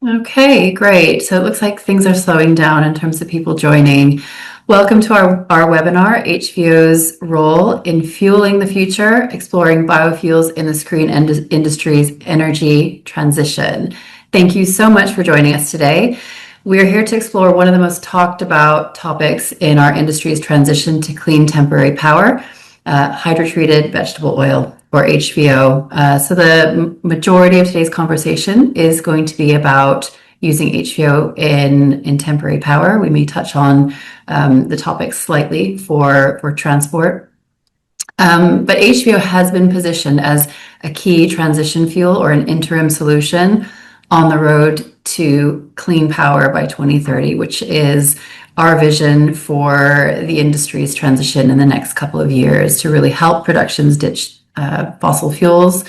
Okay, great. So it looks like things are slowing down in terms of people joining. Welcome to our webinar, HVO's role in fueling the future, exploring biofuels in the screen industry's energy transition. Thank you so much for joining us today. We're here to explore one of the most talked about topics in our industry's transition to clean temporary power, hydrotreated vegetable oil, or HVO. So the majority of today's conversation is going to be about using HVO in temporary power. We may touch on the topic slightly for transport. But HVO has been positioned as a key transition fuel or an interim solution on the road to clean power by 2030, which is our vision for the industry's transition in the next couple of years to really help productions ditch fossil fuels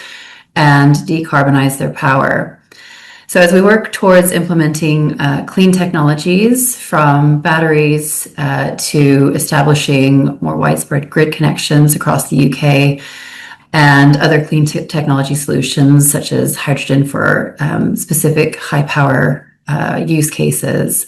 and decarbonize their power. So as we work towards implementing clean technologies from batteries to establishing more widespread grid connections across the UK and other clean technology solutions such as hydrogen for specific high power use cases.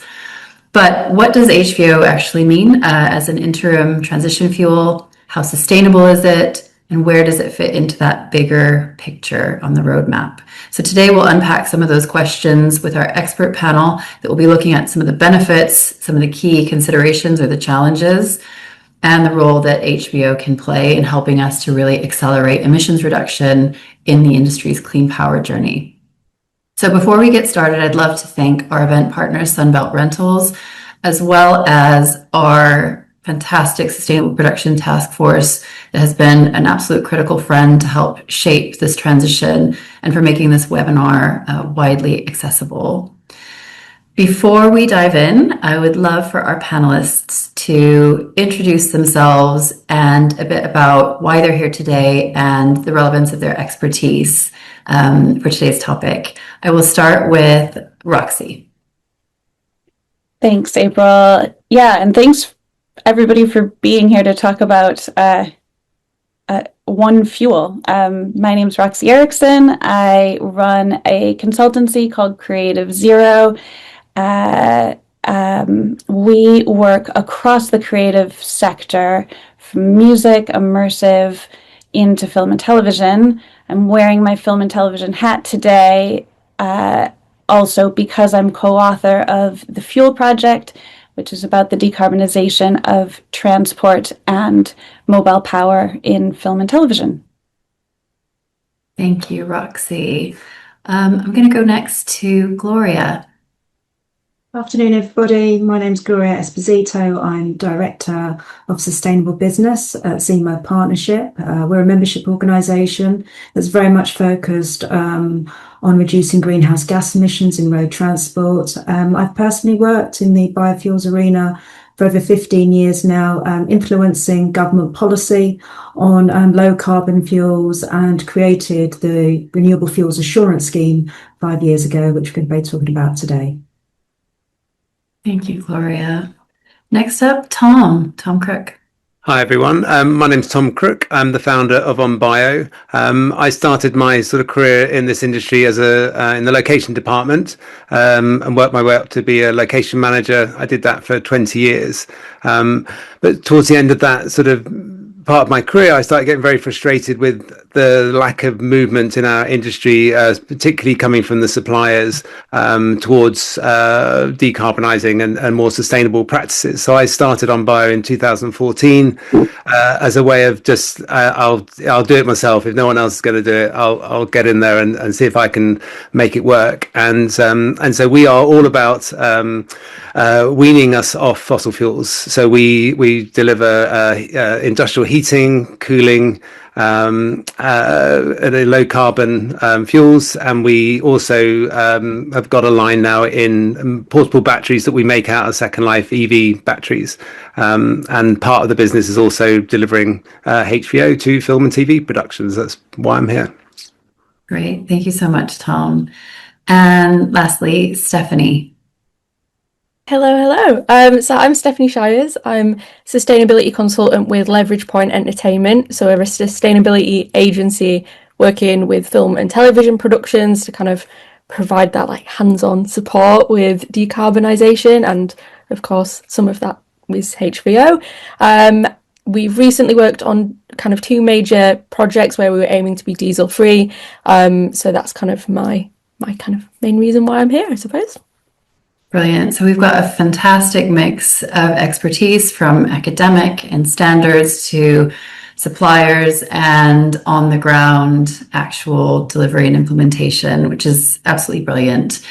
But what does HVO actually mean as an interim transition fuel? How sustainable is it? And where does it fit into that bigger picture on the roadmap? So today we'll unpack some of those questions with our expert panel that will be looking at some of the benefits, some of the key considerations or the challenges, and the role that HVO can play in helping us to really accelerate emissions reduction in the industry's clean power journey. So before we get started, I'd love to thank our event partners, Sunbelt Rentals, as well as our fantastic sustainable production task force that has been an absolute critical friend to help shape this transition and for making this webinar widely accessible. Before we dive in, I would love for our panelists to introduce themselves and a bit about why they're here today and the relevance of their expertise for today's topic. I will start with Roxy. Thanks, April. Yeah, and thanks everybody for being here to talk about one fuel. My name is Roxy Erickson. I run a consultancy called Creative Zero. We work across the creative sector, from music, immersive, into film and television. I'm wearing my film and television hat today, also because I'm co-author of The Fuel Project, which is about the decarbonization of transport and mobile power in film and television. Thank you, Roxy. I'm going to go next to Gloria. Afternoon, everybody. My name's Gloria Esposito. I'm Director of Sustainable Business at Zima Partnership. We're a membership organisation that's very much focused on reducing greenhouse gas emissions in road transport. I've personally worked in the biofuels arena for over 15 years now, influencing government policy on low carbon fuels, and created the Renewable Fuels Assurance Scheme 5 years ago, which we're going to be talking about today. Thank you, Gloria. Next up, Tom Crook. Hi, everyone. My name's Tom Crook. I'm the founder of OnBio. I started my sort of career in this industry as in the location department, and worked my way up to be a location manager. I did that for 20 years. But towards the end of that sort of part of my career, I started getting very frustrated with the lack of movement in our industry, particularly coming from the suppliers towards decarbonising and more sustainable practices. So I started OnBio in 2014 as a way of just I'll do it myself. If no one else is going to do it, I'll get in there and see if I can make it work. And so we are all about weaning us off fossil fuels. So we deliver industrial heating, cooling, low carbon fuels, and we also have got a line now in portable batteries that we make out of Second Life EV batteries, and part of the business is also delivering HVO to film and TV productions. That's why I'm here. Great, thank you so much, Tom. And lastly, Stephanie. Hello. So I'm Stephanie Shires. I'm sustainability consultant with Leverage Point Entertainment. So we're a sustainability agency working with film and television productions to kind of provide that like hands-on support with decarbonisation, and of course some of that was HVO. We've recently worked on kind of 2 major projects where we were aiming to be diesel free. So that's kind of my kind of main reason why I'm here, I suppose. Brilliant. So we've got a fantastic mix of expertise from academic and standards to suppliers and on the ground actual delivery and implementation, which is absolutely brilliant.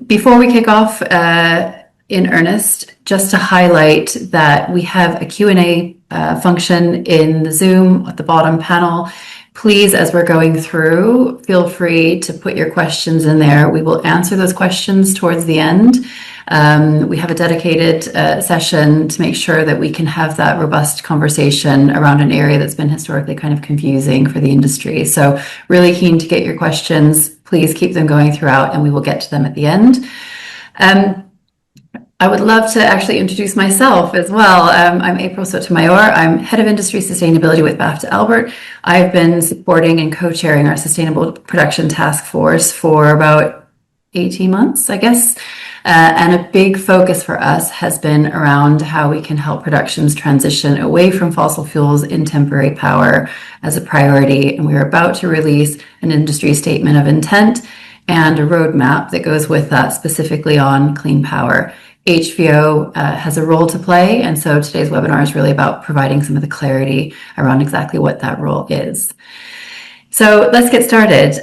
Before we kick off in earnest, just to highlight that we have a Q&A function in the Zoom at the bottom panel. Please, as we're going through, feel free to put your questions in there. We will answer those questions towards the end. We have a dedicated session to make sure that we can have that robust conversation around an area that's been historically kind of confusing for the industry. So really keen to get your questions. Please keep them going throughout and we will get to them at the end. I would love to actually introduce myself as well. I'm April Sotomayor. I'm Head of Industry Sustainability with BAFTA Albert. I've been supporting and co-chairing our Sustainable Production Task Force for about 18 months, I guess. And a big focus for us has been around how we can help productions transition away from fossil fuels in temporary power as a priority. And we're about to release an industry statement of intent and a roadmap that goes with that, specifically on clean power. HVO has a role to play, and so today's webinar is really about providing some of the clarity around exactly what that role is. So let's get started.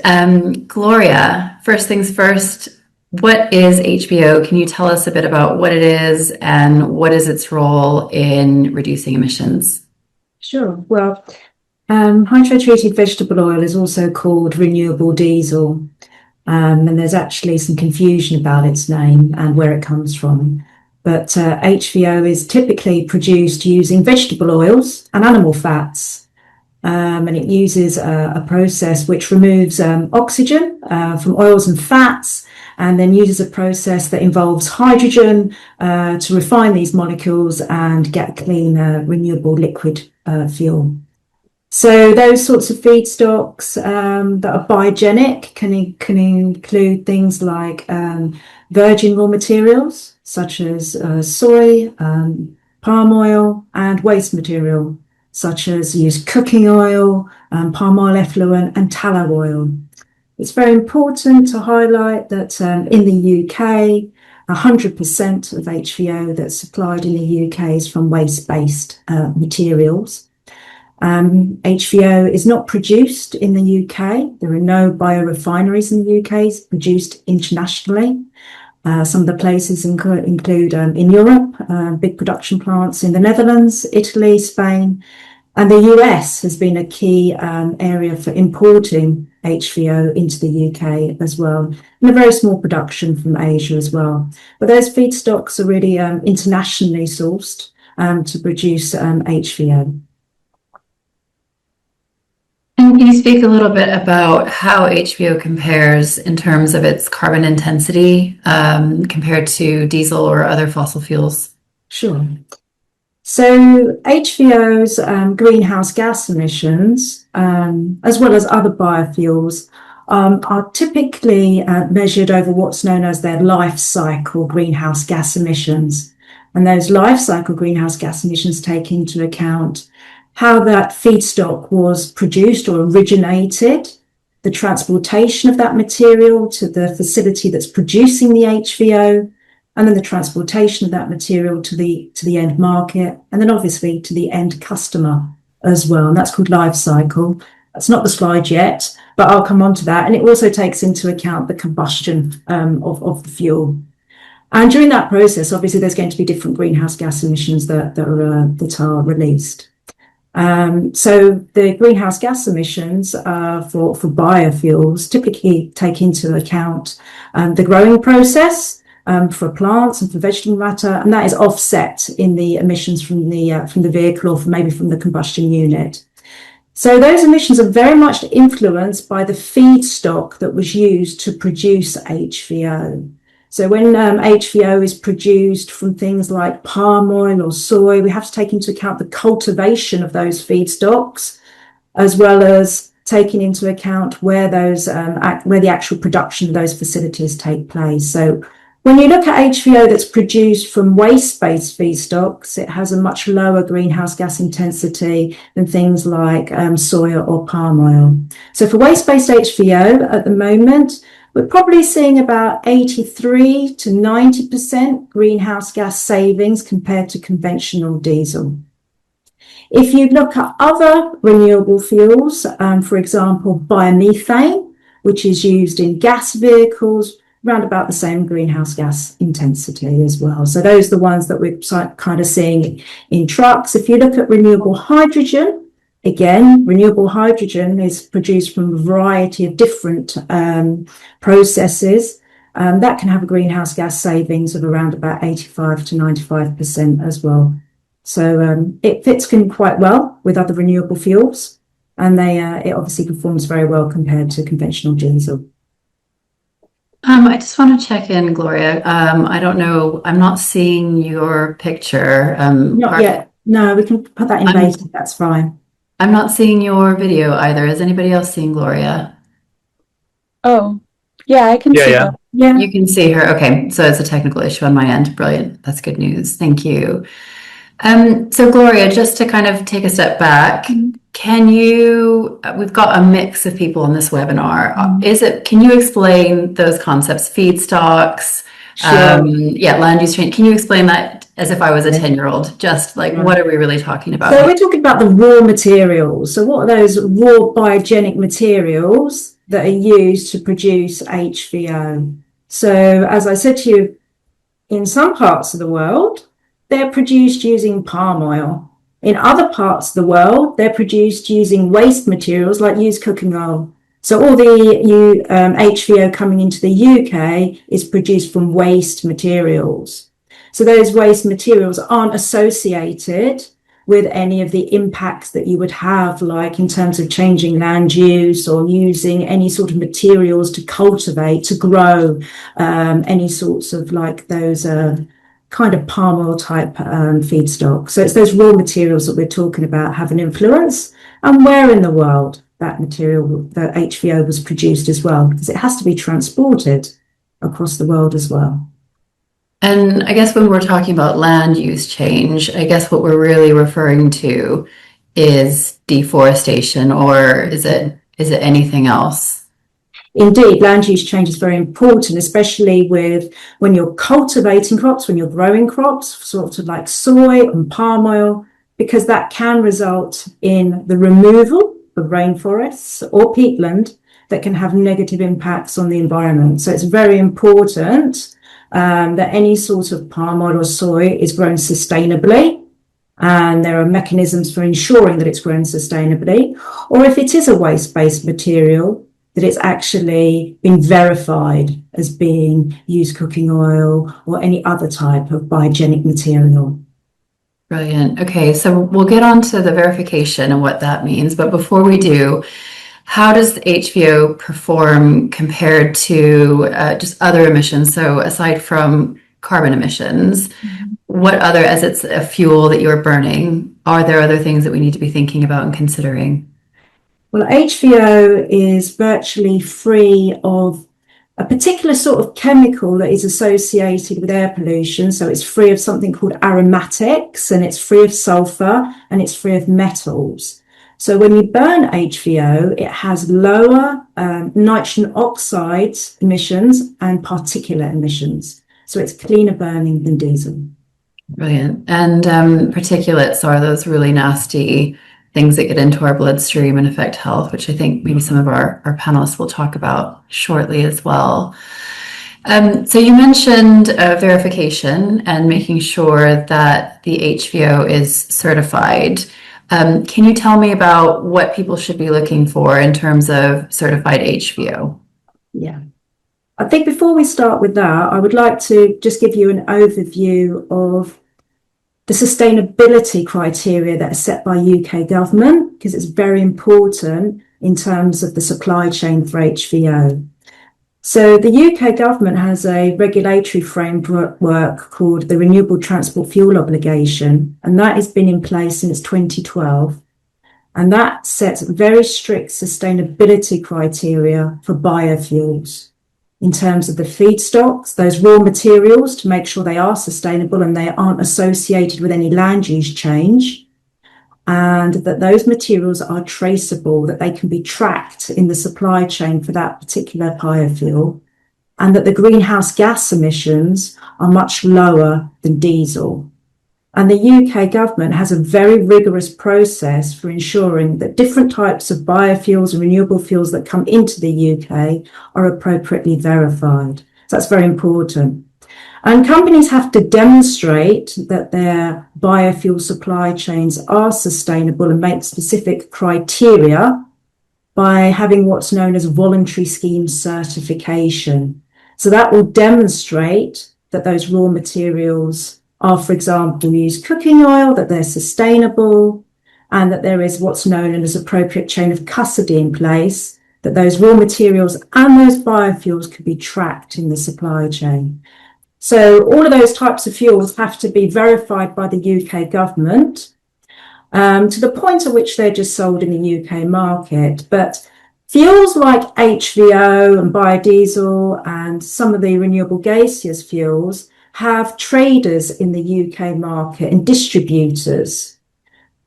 Gloria, first things first, what is HVO? Can you tell us a bit about what it is and what is its role in reducing emissions? Sure. Well, hydrotreated vegetable oil is also called renewable diesel. And there's actually some confusion about its name and where it comes from. But HVO is typically produced using vegetable oils and animal fats. And it uses a process which removes oxygen from oils and fats, and then uses a process that involves hydrogen to refine these molecules and get clean, renewable liquid fuel. So those sorts of feedstocks that are biogenic can include things like virgin raw materials such as soy, palm oil, and waste material such as used cooking oil, palm oil effluent, and tallow oil. It's very important to highlight that in the UK, 100% of HVO that's supplied in the UK is from waste-based materials. HVO is not produced in the UK. There are no biorefineries in the UK. It's produced internationally. Some of the places include in Europe, big production plants in the Netherlands, Italy, Spain, and the US has been a key area for importing HVO into the UK as well, and a very small production from Asia as well. But those feedstocks are really internationally sourced to produce HVO. And can you speak a little bit about how HVO compares in terms of its carbon intensity compared to diesel or other fossil fuels? Sure. So HVO's greenhouse gas emissions, as well as other biofuels, are typically measured over what's known as their life cycle greenhouse gas emissions. And those life cycle greenhouse gas emissions take into account how that feedstock was produced or originated, the transportation of that material to the facility that's producing the HVO, and then the transportation of that material to the end market, and then obviously to the end customer as well. And that's called life cycle. That's not the slide yet, but I'll come on to that. And it also takes into account the combustion of the fuel. And during that process, obviously, there's going to be different greenhouse gas emissions that are released. So the greenhouse gas emissions for biofuels typically take into account the growing process for plants and for vegetable matter, and that is offset in the emissions from the vehicle or maybe from the combustion unit. So those emissions are very much influenced by the feedstock that was used to produce HVO. So when HVO is produced from things like palm oil or soy, we have to take into account the cultivation of those feedstocks, as well as taking into account where those where the actual production of those facilities take place. So when you look at HVO that's produced from waste-based feedstocks, it has a much lower greenhouse gas intensity than things like soya or palm oil. So for waste-based HVO at the moment, we're probably seeing about 83 to 90% greenhouse gas savings compared to conventional diesel. If you look at other renewable fuels, for example, biomethane, which is used in gas vehicles, around about the same greenhouse gas intensity as well. So those are the ones that we're kind of seeing in trucks. If you look at renewable hydrogen, again, renewable hydrogen is produced from a variety of different processes. That can have a greenhouse gas savings of around about 85 to 95% as well. So it fits in quite well with other renewable fuels, and it obviously performs very well compared to conventional diesel. I just want to check in, Gloria. I don't know. I'm not seeing your picture. Not yet. No, we can put that in later. That's fine. I'm not seeing your video either. Is anybody else seeing Gloria? Oh, yeah, I can see Yeah. that. Yeah. You can see her. Okay, so it's a technical issue on my end. Brilliant. That's good news. Thank you. So Gloria, just to kind of take a step back, we've got a mix of people in this webinar. Can you explain those concepts, feedstocks, Sure. land use change? Can you explain that as if I was a 10-year-old? Just like, what are we really talking about? So we're talking about the raw materials. So what are those raw biogenic materials that are used to produce HVO? So as I said to you, in some parts of the world, they're produced using palm oil. In other parts of the world, they're produced using waste materials like used cooking oil. So all the HVO coming into the UK is produced from waste materials. So those waste materials aren't associated with any of the impacts that you would have, like in terms of changing land use or using any sort of materials to cultivate, to grow any sorts of like those kind of palm oil type feedstock. So it's those raw materials that we're talking about have an influence, and where in the world that material, the HVO, was produced as well, because it has to be transported across the world as well. And I guess when we're talking about land use change, I guess what we're really referring to is deforestation, or is it anything else? Indeed, land use change is very important, especially when you're cultivating crops, when you're growing crops, sort of like soy and palm oil, because that can result in the removal of rainforests or peatland that can have negative impacts on the environment. So it's very important that any sort of palm oil or soy is grown sustainably, and there are mechanisms for ensuring that it's grown sustainably. Or if it is a waste-based material, that it's actually been verified as being used cooking oil or any other type of biogenic material. Brilliant. Okay, so we'll get on to the verification and what that means. But before we do, how does HVO perform compared to just other emissions? So aside from carbon emissions, what other, as it's a fuel that you're burning, are there other things that we need to be thinking about and considering? Well, HVO is virtually free of a particular sort of chemical that is associated with air pollution. So it's free of something called aromatics, and it's free of sulfur, and it's free of metals. So when you burn HVO, it has lower nitrogen oxide emissions and particulate emissions. So it's cleaner burning than diesel. Brilliant. And particulates are those really nasty things that get into our bloodstream and affect health, which I think maybe some of our panelists will talk about shortly as well. So you mentioned verification and making sure that the HVO is certified. Can you tell me about what people should be looking for in terms of certified HVO? Yeah. I think before we start with that, I would like to just give you an overview of the sustainability criteria that are set by UK government, because it's very important in terms of the supply chain for HVO. So the UK government has a regulatory framework called the Renewable Transport Fuel Obligation, and that has been in place since 2012. and that sets very strict sustainability criteria for biofuels in terms of the feedstocks, those raw materials, to make sure they are sustainable and they aren't associated with any land use change, and that those materials are traceable, that they can be tracked in the supply chain for that particular biofuel, and that the greenhouse gas emissions are much lower than diesel. And the UK government has a very rigorous process for ensuring that different types of biofuels and renewable fuels that come into the UK are appropriately verified. So that's very important. And companies have to demonstrate that their biofuel supply chains are sustainable and make specific criteria by having what's known as voluntary scheme certification. So that will demonstrate that those raw materials are, for example, used cooking oil, that they're sustainable, and that there is what's known as appropriate chain of custody in place, that those raw materials and those biofuels could be tracked in the supply chain. So all of those types of fuels have to be verified by the UK government to the point at which they're just sold in the UK market. But fuels like HVO and biodiesel and some of the renewable gaseous fuels have traders in the UK market and distributors.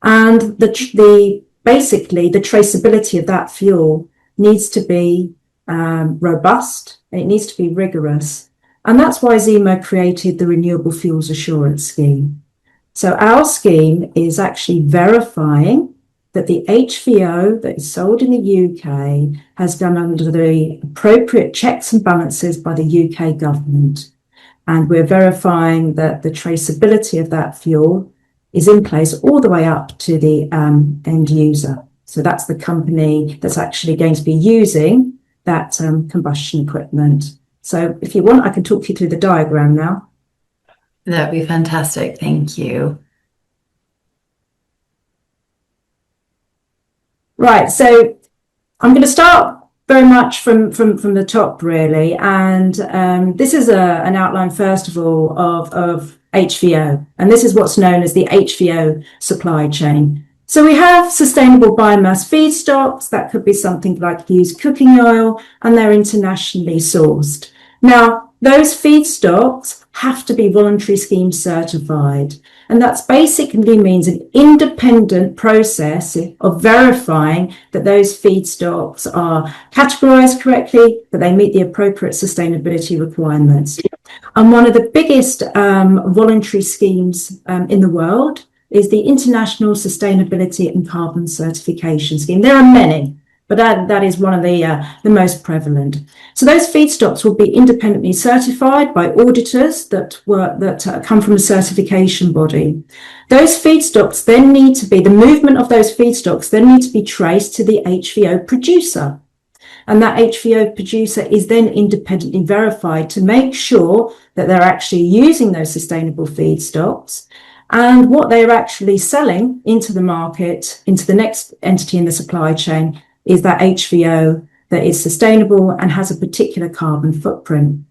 And basically the traceability of that fuel needs to be robust, and it needs to be rigorous. And that's why Zemo created the Renewable Fuels Assurance Scheme. So our scheme is actually verifying that the HVO that is sold in the UK has done under the appropriate checks and balances by the UK government. And we're verifying that the traceability of that fuel is in place all the way up to the end user. So that's the company that's actually going to be using that combustion equipment. So if you want, I can talk you through the diagram now. That'd be fantastic. Thank you. Right, so I'm going to start very much from the top, really. And this is an outline, first of all, of HVO. And this is what's known as the HVO supply chain. So we have sustainable biomass feedstocks. That could be something like used cooking oil, and they're internationally sourced. Now, those feedstocks have to be voluntary scheme certified. And that basically means an independent process of verifying that those feedstocks are categorized correctly, that they meet the appropriate sustainability requirements. And one of the biggest voluntary schemes in the world is the International Sustainability and Carbon Certification Scheme. There are many, but that is one of the most prevalent. So those feedstocks will be independently certified by auditors that come from a certification body. Those feedstocks then need to be, the movement of those feedstocks then need to be traced to the HVO producer. And that HVO producer is then independently verified to make sure that they're actually using those sustainable feedstocks, and what they're actually selling into the market, into the next entity in the supply chain, is that HVO that is sustainable and has a particular carbon footprint.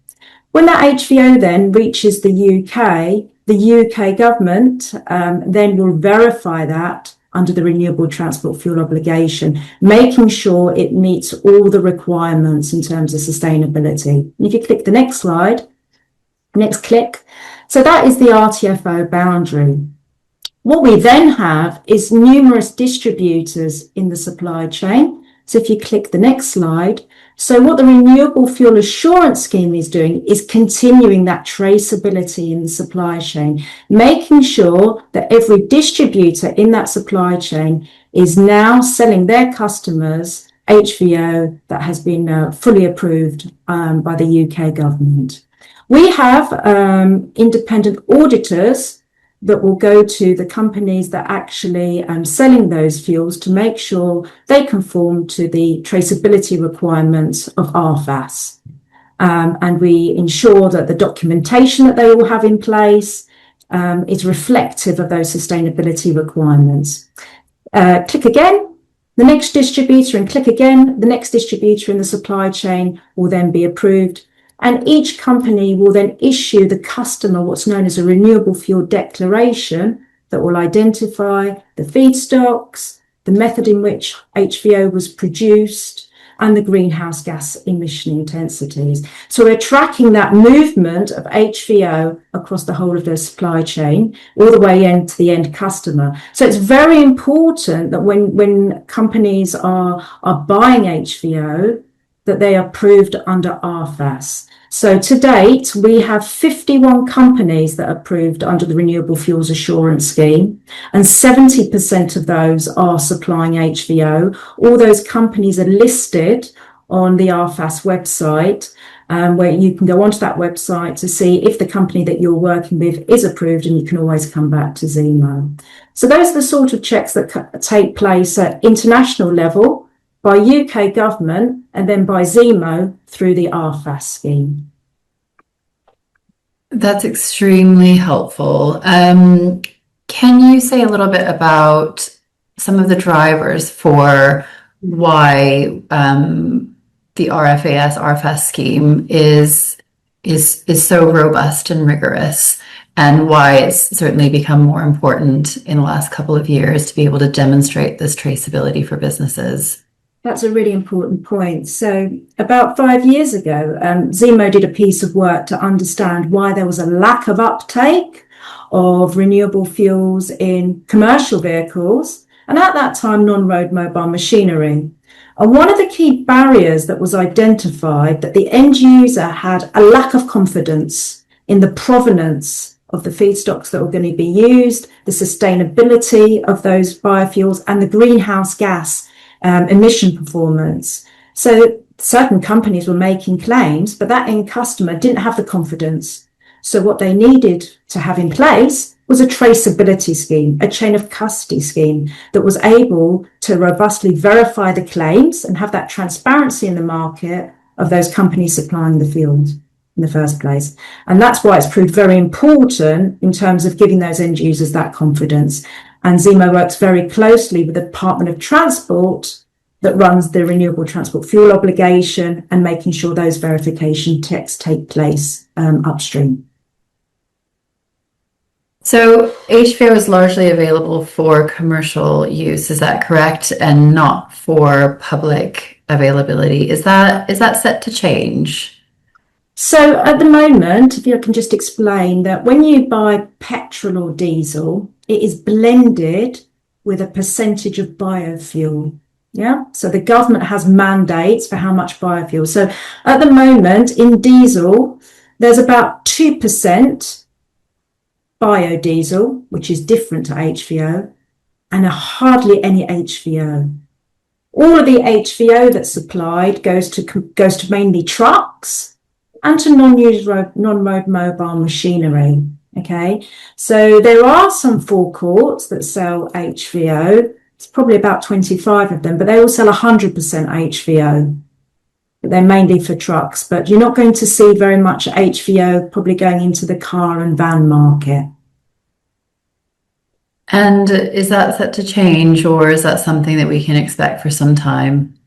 When that HVO then reaches the UK government then will verify that under the Renewable Transport Fuel Obligation, making sure it meets all the requirements in terms of sustainability. And if you click the next slide, next click, so that is the RTFO boundary. What we then have is numerous distributors in the supply chain. So if you click the next slide, so what the Renewable Fuel Assurance Scheme is doing is continuing that traceability in the supply chain, making sure that every distributor in that supply chain is now selling their customers HVO that has been fully approved by the UK government. We have independent auditors that will go to the companies that actually selling those fuels to make sure they conform to the traceability requirements of RFAS. And we ensure that the documentation that they all have in place is reflective of those sustainability requirements. Click again, the next distributor, and click again, the next distributor in the supply chain will then be approved. And each company will then issue the customer what's known as a renewable fuel declaration that will identify the feedstocks, the the method in which HVO was produced, and the greenhouse gas emission intensities. So we're tracking that movement of HVO across the whole of the supply chain, all the way into the end customer. So it's very important that when companies are buying HVO, that they are approved under RFAS. So to date, we have 51 companies that are approved under the Renewable Fuels Assurance Scheme, and 70% of those are supplying HVO. All those companies are listed on the RFAS website, where you can go onto that website to see if the company that you're working with is approved, and you can always come back to ZEMO. So those are the sort of checks that take place at international level, by UK government, and then by ZEMO through the RFAS scheme. That's extremely helpful. Can you say a little bit about some of the drivers for why the RFAS scheme is so robust and rigorous, and why it's certainly become more important in the last couple of years to be able to demonstrate this traceability for businesses? That's a really important point. So about 5 years ago, ZEMO did a piece of work to understand why there was a lack of uptake of renewable fuels in commercial vehicles, and at that time, non-road mobile machinery. And one of the key barriers that was identified, that the end user had a lack of confidence in the provenance of the feedstocks that were going to be used, the sustainability of those biofuels, and the greenhouse gas emission performance. So certain companies were making claims, but that end customer didn't have the confidence. So what they needed to have in place was a traceability scheme, a chain of custody scheme that was able to robustly verify the claims and have that transparency in the market of those companies supplying the fuel in the first place. And that's why it's proved very important in terms of giving those end users that confidence. And ZEMO works very closely with the Department of Transport that runs the Renewable Transport Fuel Obligation, and making sure those verification checks take place upstream. So HVO is largely available for commercial use, is that correct? And not for public availability. Is that set to change? So at the moment, if you can just explain that when you buy petrol or diesel, it is blended with a percentage of biofuel. Yeah. So the government has mandates for how much biofuel. So at the moment in diesel, there's about 2% biodiesel, which is different to HVO, and hardly any HVO. All of the HVO that's supplied goes to mainly trucks and to non-road mobile machinery. Okay, so there are some forecourts that sell HVO. It's probably about 25 of them, but they all sell 100% HVO. But they're mainly for trucks, but you're not going to see very much HVO probably going into the car and van market. And is that set to change, or is that something that we can expect for some time?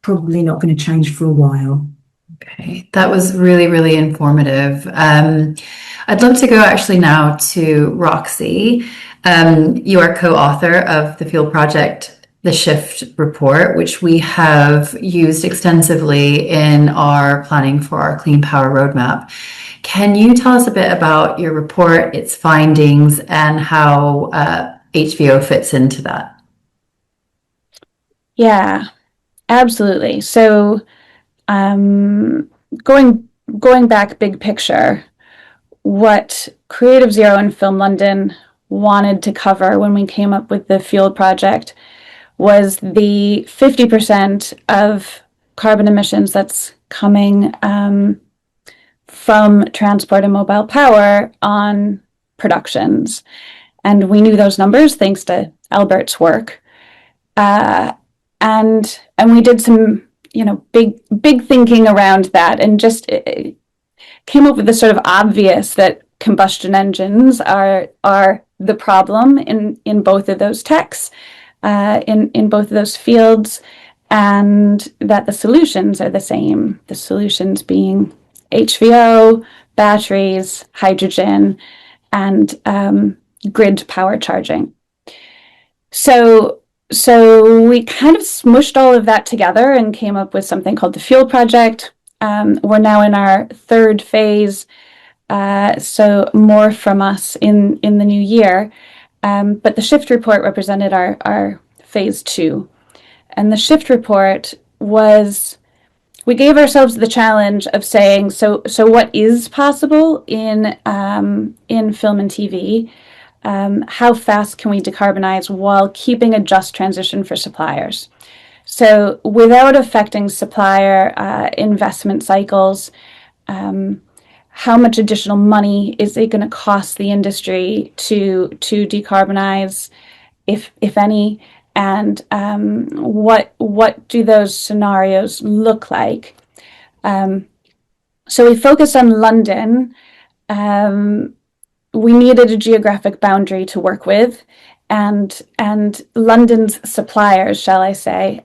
Probably not going to change for a while. Okay, that was really, really informative. I'd love to go actually now to Roxy. You are co-author of the Fuel Project, the Shift report, which we have used extensively in our planning for our Clean Power Roadmap. Can you tell us a bit about your report, its findings, and how HVO fits into that? Yeah, absolutely. So going back big picture, what Creative Zero and Film London wanted to cover when we came up with the Fuel Project was the 50% of carbon emissions that's coming from transport and mobile power on productions. And we knew those numbers thanks to Albert's work. And we did some, big thinking around that, and just came up with the sort of obvious that combustion engines are the problem in both of those techs, in both of those fields, and that the solutions are the same. The solutions being HVO, batteries, hydrogen, and grid power charging. So So we kind of smushed all of that together and came up with something called the Fuel Project. We're now in our third phase, so more from us in the new year. But the Shift Report represented our phase 2. And the Shift Report was, we gave ourselves the challenge of saying, so what is possible in film and TV? How fast can we decarbonize while keeping a just transition for suppliers? So without affecting supplier investment cycles, how much additional money is it going to cost the industry to decarbonize, if any, and what do those scenarios look like? So we focused on London. We needed a geographic boundary to work with, and London's suppliers, shall I say,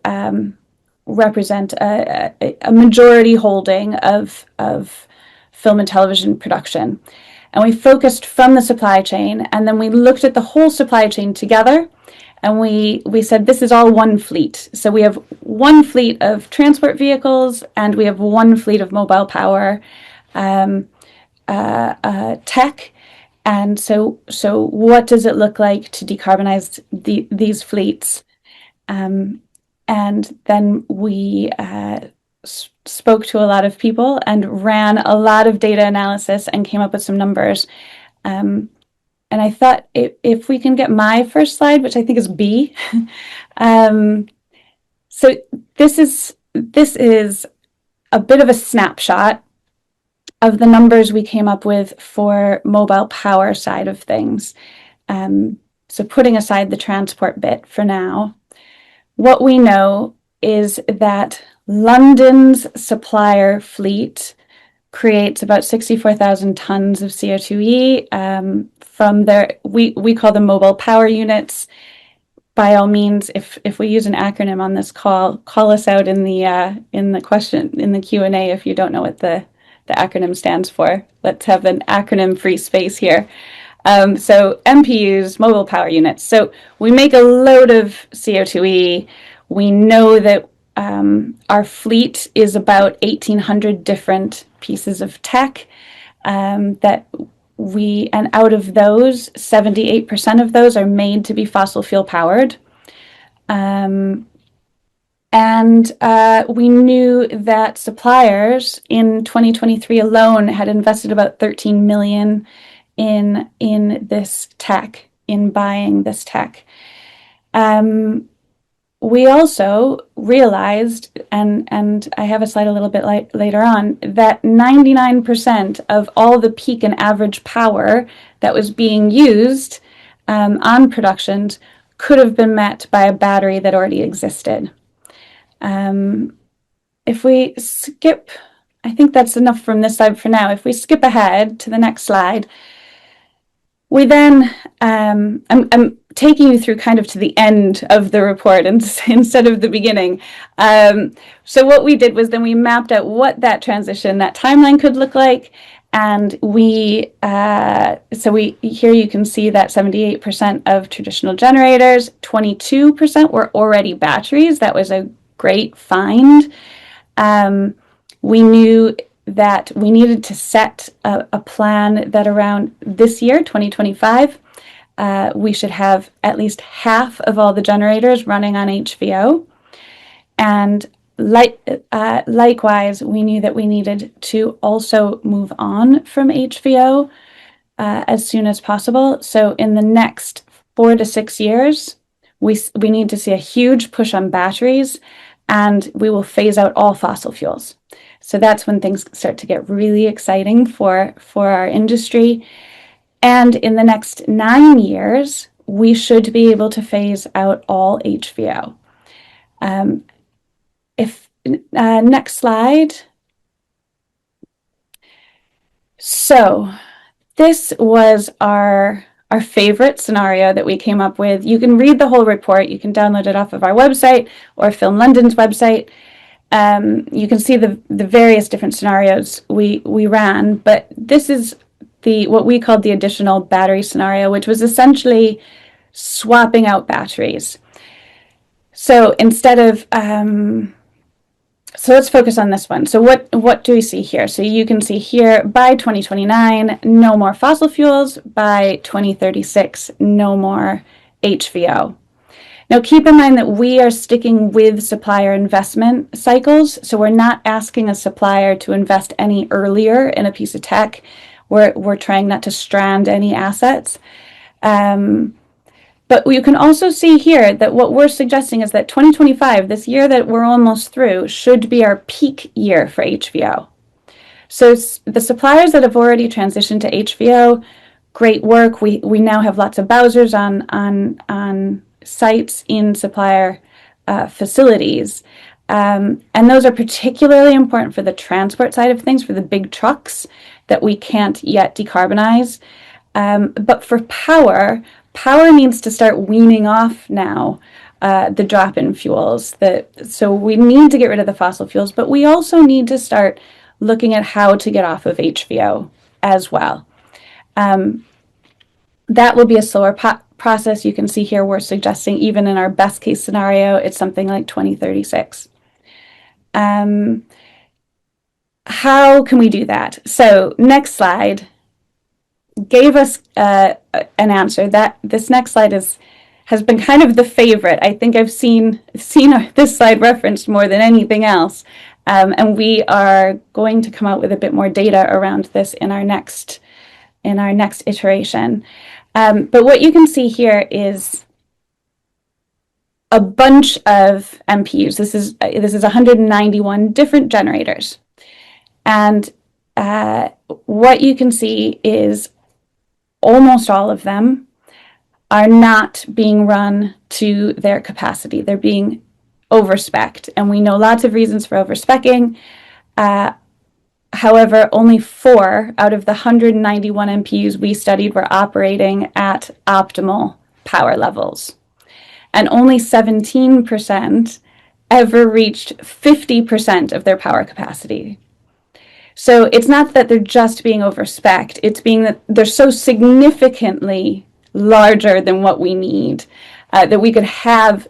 represent a majority holding of film and television production. And we focused from the supply chain, and then we looked at the whole supply chain together, and we said this is all one fleet. So we have one fleet of transport vehicles, and we have one fleet of mobile power tech. And so what does it look like to decarbonize these fleets? And then we spoke to a lot of people and ran a lot of data analysis and came up with some numbers. And I thought if we can get my first slide, which I think is B. So this is a bit of a snapshot of the numbers we came up with for mobile power side of things. So putting aside the transport bit for now, what we know is that London's supplier fleet creates about 64,000 tons of CO2e from their, we call them mobile power units. By all means, if we use an acronym on this call us out in the question, in the Q&A if you don't know what the acronym stands for. Let's have an acronym-free space here. So MPUs, mobile power units. So we make a load of CO2e. We know that our fleet is about 1,800 different pieces of tech and out of those, 78% of those are made to be fossil fuel powered. And we knew that suppliers in 2023 alone had invested about 13 million in this tech, in buying this tech. We also realized, and I have a slide a little bit later on, that 99% of all the peak and average power that was being used on productions could have been met by a battery that already existed. If we skip, I think that's enough from this side for now. If we skip ahead to the next slide, we then, I'm taking you through kind of to the end of the report instead of the beginning. So what we did was then we mapped out what that transition, that timeline could look like. And here you can see that 78% of traditional generators, 22% were already batteries. That was a great find. We knew that we needed to set a plan that around this year, 2025, we should have at least half of all the generators running on HVO. And likewise, we knew that we needed to also move on from HVO as soon as possible. So in the next 4 to 6 years, we need to see a huge push on batteries, and we will phase out all fossil fuels. So that's when things start to get really exciting for our industry. And in the next 9 years, we should be able to phase out all HVO. Next slide. So this was our favorite scenario that we came up with. You can read the whole report. You can download it off of our website or Film London's website. You can see the various different scenarios we ran, but this is what we called the additional battery scenario, which was essentially swapping out batteries. So instead of, so let's focus on this one. So what do we see here? So you can see here by 2029, no more fossil fuels. By 2036, no more HVO. Now, keep in mind that we are sticking with supplier investment cycles. So we're not asking a supplier to invest any earlier in a piece of tech. We're trying not to strand any assets. But you can also see here that what we're suggesting is that 2025, this year that we're almost through, should be our peak year for HVO. So the suppliers that have already transitioned to HVO, great work. We now have lots of Bowsers on sites in supplier facilities. And those are particularly important for the transport side of things, for the big trucks that we can't yet decarbonize. But for power needs to start weaning off now the drop-in fuels. So we need to get rid of the fossil fuels, but we also need to start looking at how to get off of HVO as well. That will be a slower process. You can see here we're suggesting, even in our best case scenario, it's something like 2036. How can we do that? So next slide gave us an answer. That this next slide has been kind of the favorite. I think I've seen this slide referenced more than anything else. And we are going to come out with a bit more data around this in our next iteration. But what you can see here is a bunch of MPUs. This is 191 different generators. And what you can see is almost all of them are not being run to their capacity. They're being overspecced, and we know lots of reasons for overspeccing. However, only 4 out of the 191 MPUs we studied were operating at optimal power levels, and only 17% ever reached 50% of their power capacity. So it's not that they're just being overspecced, it's being that they're so significantly larger than what we need that we could have,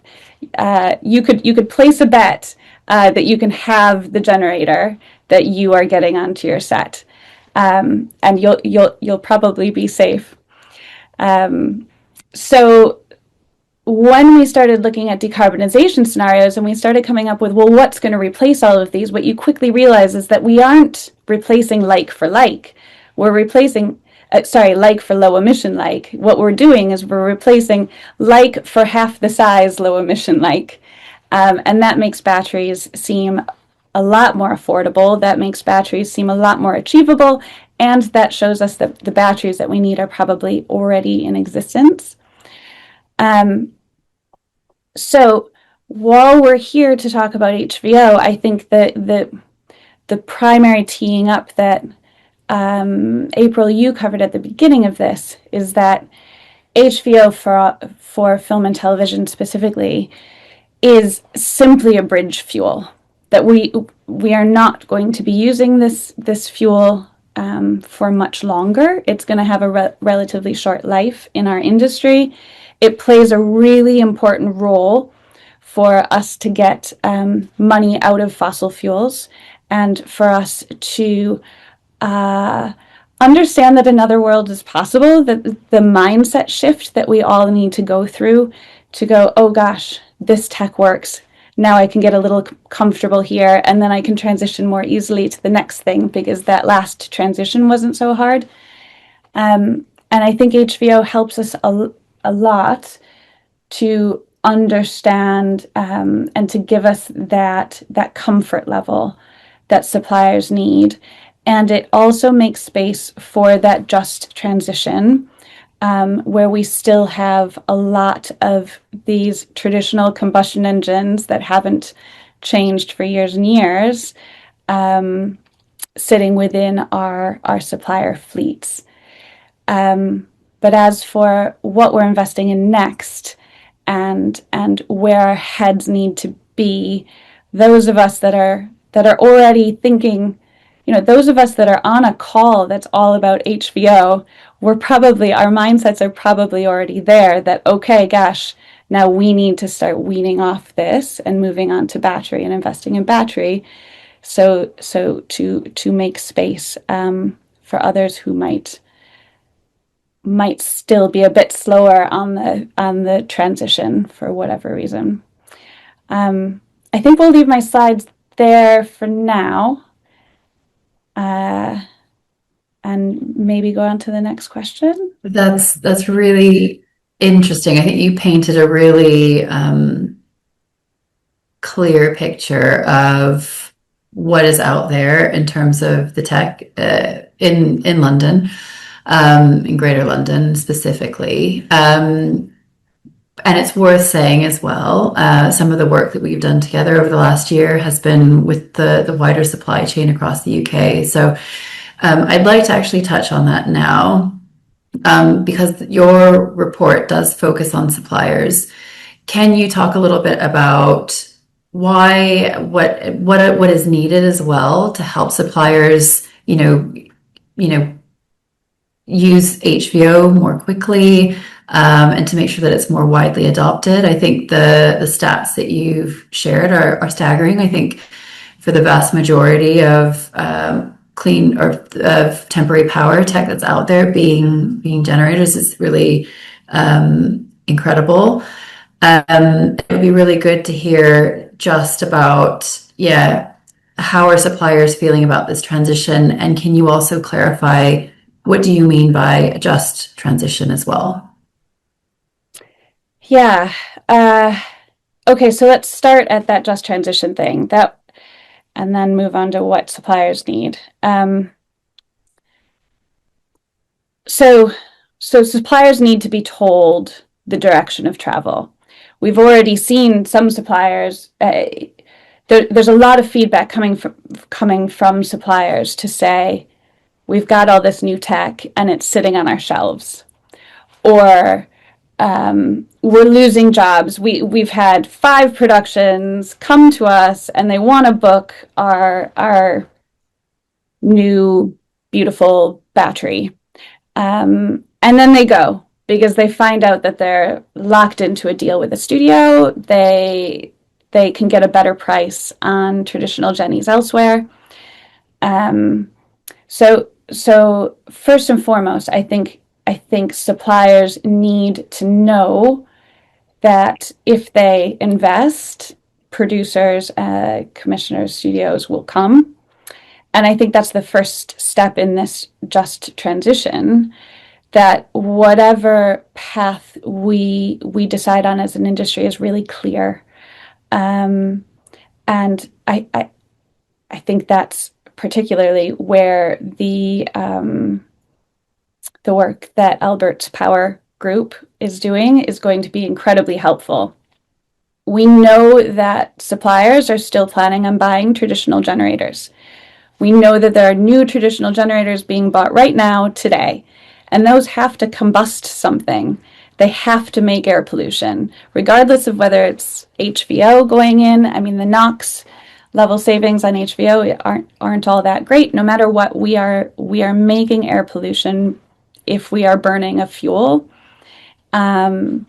you could place a bet that you can have the generator that you are getting onto your set, and you'll probably be safe. So when we started looking at decarbonization scenarios and we started coming up with, well, what's going to replace all of these, what you quickly realize is that we aren't replacing like for like. We're replacing, like for low emission like. What we're doing is we're replacing like for half the size low emission like. And that makes batteries seem a lot more affordable. That makes batteries seem a lot more achievable. And that shows us that the batteries that we need are probably already in existence. So while we're here to talk about HVO, I think that the primary teeing up that April, you covered at the beginning of this is that HVO for film and television specifically is simply a bridge fuel. That we are not going to be using this fuel for much longer. It's going to have a relatively short life in our industry. It plays a really important role for us to get money out of fossil fuels and for us to understand that another world is possible, that the mindset shift that we all need to go through to go, oh gosh, this tech works. Now I can get a little comfortable here, and then I can transition more easily to the next thing because that last transition wasn't so hard. And I think HVO helps us a lot to understand and to give us that comfort level that suppliers need. And it also makes space for that just transition where we still have a lot of these traditional combustion engines that haven't changed for years and years sitting within our supplier fleets. But as for what we're investing in next and where our heads need to be, those of us that are already thinking, those of us that are on a call that's all about HVO, our mindsets are probably already there that, okay, gosh, Now we need to start weaning off this and moving on to battery and investing in battery. So to make space for others who might still be a bit slower on the transition for whatever reason. I think we'll leave my slides there for now, and maybe go on to the next question. That's really interesting. I think you painted a really clear picture of what is out there in terms of the tech in London, in Greater London specifically. And it's worth saying as well, some of the work that we've done together over the last year has been with the wider supply chain across the UK. So I'd like to actually touch on that now, because your report does focus on suppliers. Can you talk a little bit about what is needed as well to help suppliers, use HVO more quickly, and to make sure that it's more widely adopted? I think the stats that you've shared are staggering. I think for the vast majority of clean or of temporary power tech that's out there being generators is really incredible. It would be really good to hear just about, how are suppliers feeling about this transition, and can you also clarify what do you mean by a just transition as well? Yeah. Okay, so let's start at that just transition thing, and then move on to what suppliers need. So suppliers need to be told the direction of travel. We've already seen some suppliers. There's a lot of feedback coming from suppliers to say, we've got all this new tech and it's sitting on our shelves, or we're losing jobs. We've had 5 productions come to us and they want to book our new beautiful battery, and then they go because they find out that they're locked into a deal with a studio. They can get a better price on traditional Jennies elsewhere. So first and foremost, I think suppliers need to know that if they invest, producers, commissioners, studios will come. And I think that's the first step in this just transition, that whatever path we decide on as an industry is really clear. And I think that's particularly where the work that Albert's Power Group is doing is going to be incredibly helpful. We know that suppliers are still planning on buying traditional generators. We know that there are new traditional generators being bought right now, today, and those have to combust something. They have to make air pollution, regardless of whether it's HVO going in. I mean, the NOx level savings on HVO aren't all that great. No matter what, we are making air pollution if we are burning a fuel. And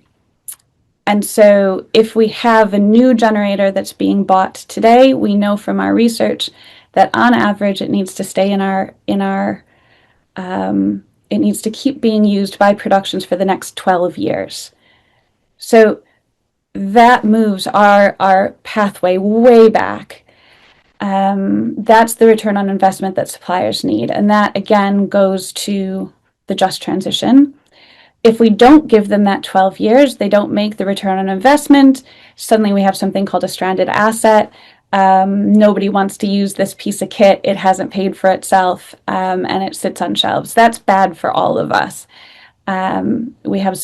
so if we have a new generator that's being bought today, we know from our research that on average it needs to stay it needs to keep being used by productions for the next 12 years. So that moves our pathway way back. That's the return on investment that suppliers need. And that again goes to the just transition. If we don't give them that 12 years, they don't make the return on investment. Suddenly we have something called a stranded asset. Nobody wants to use this piece of kit. It hasn't paid for itself, and it sits on shelves. That's bad for all of us. We have,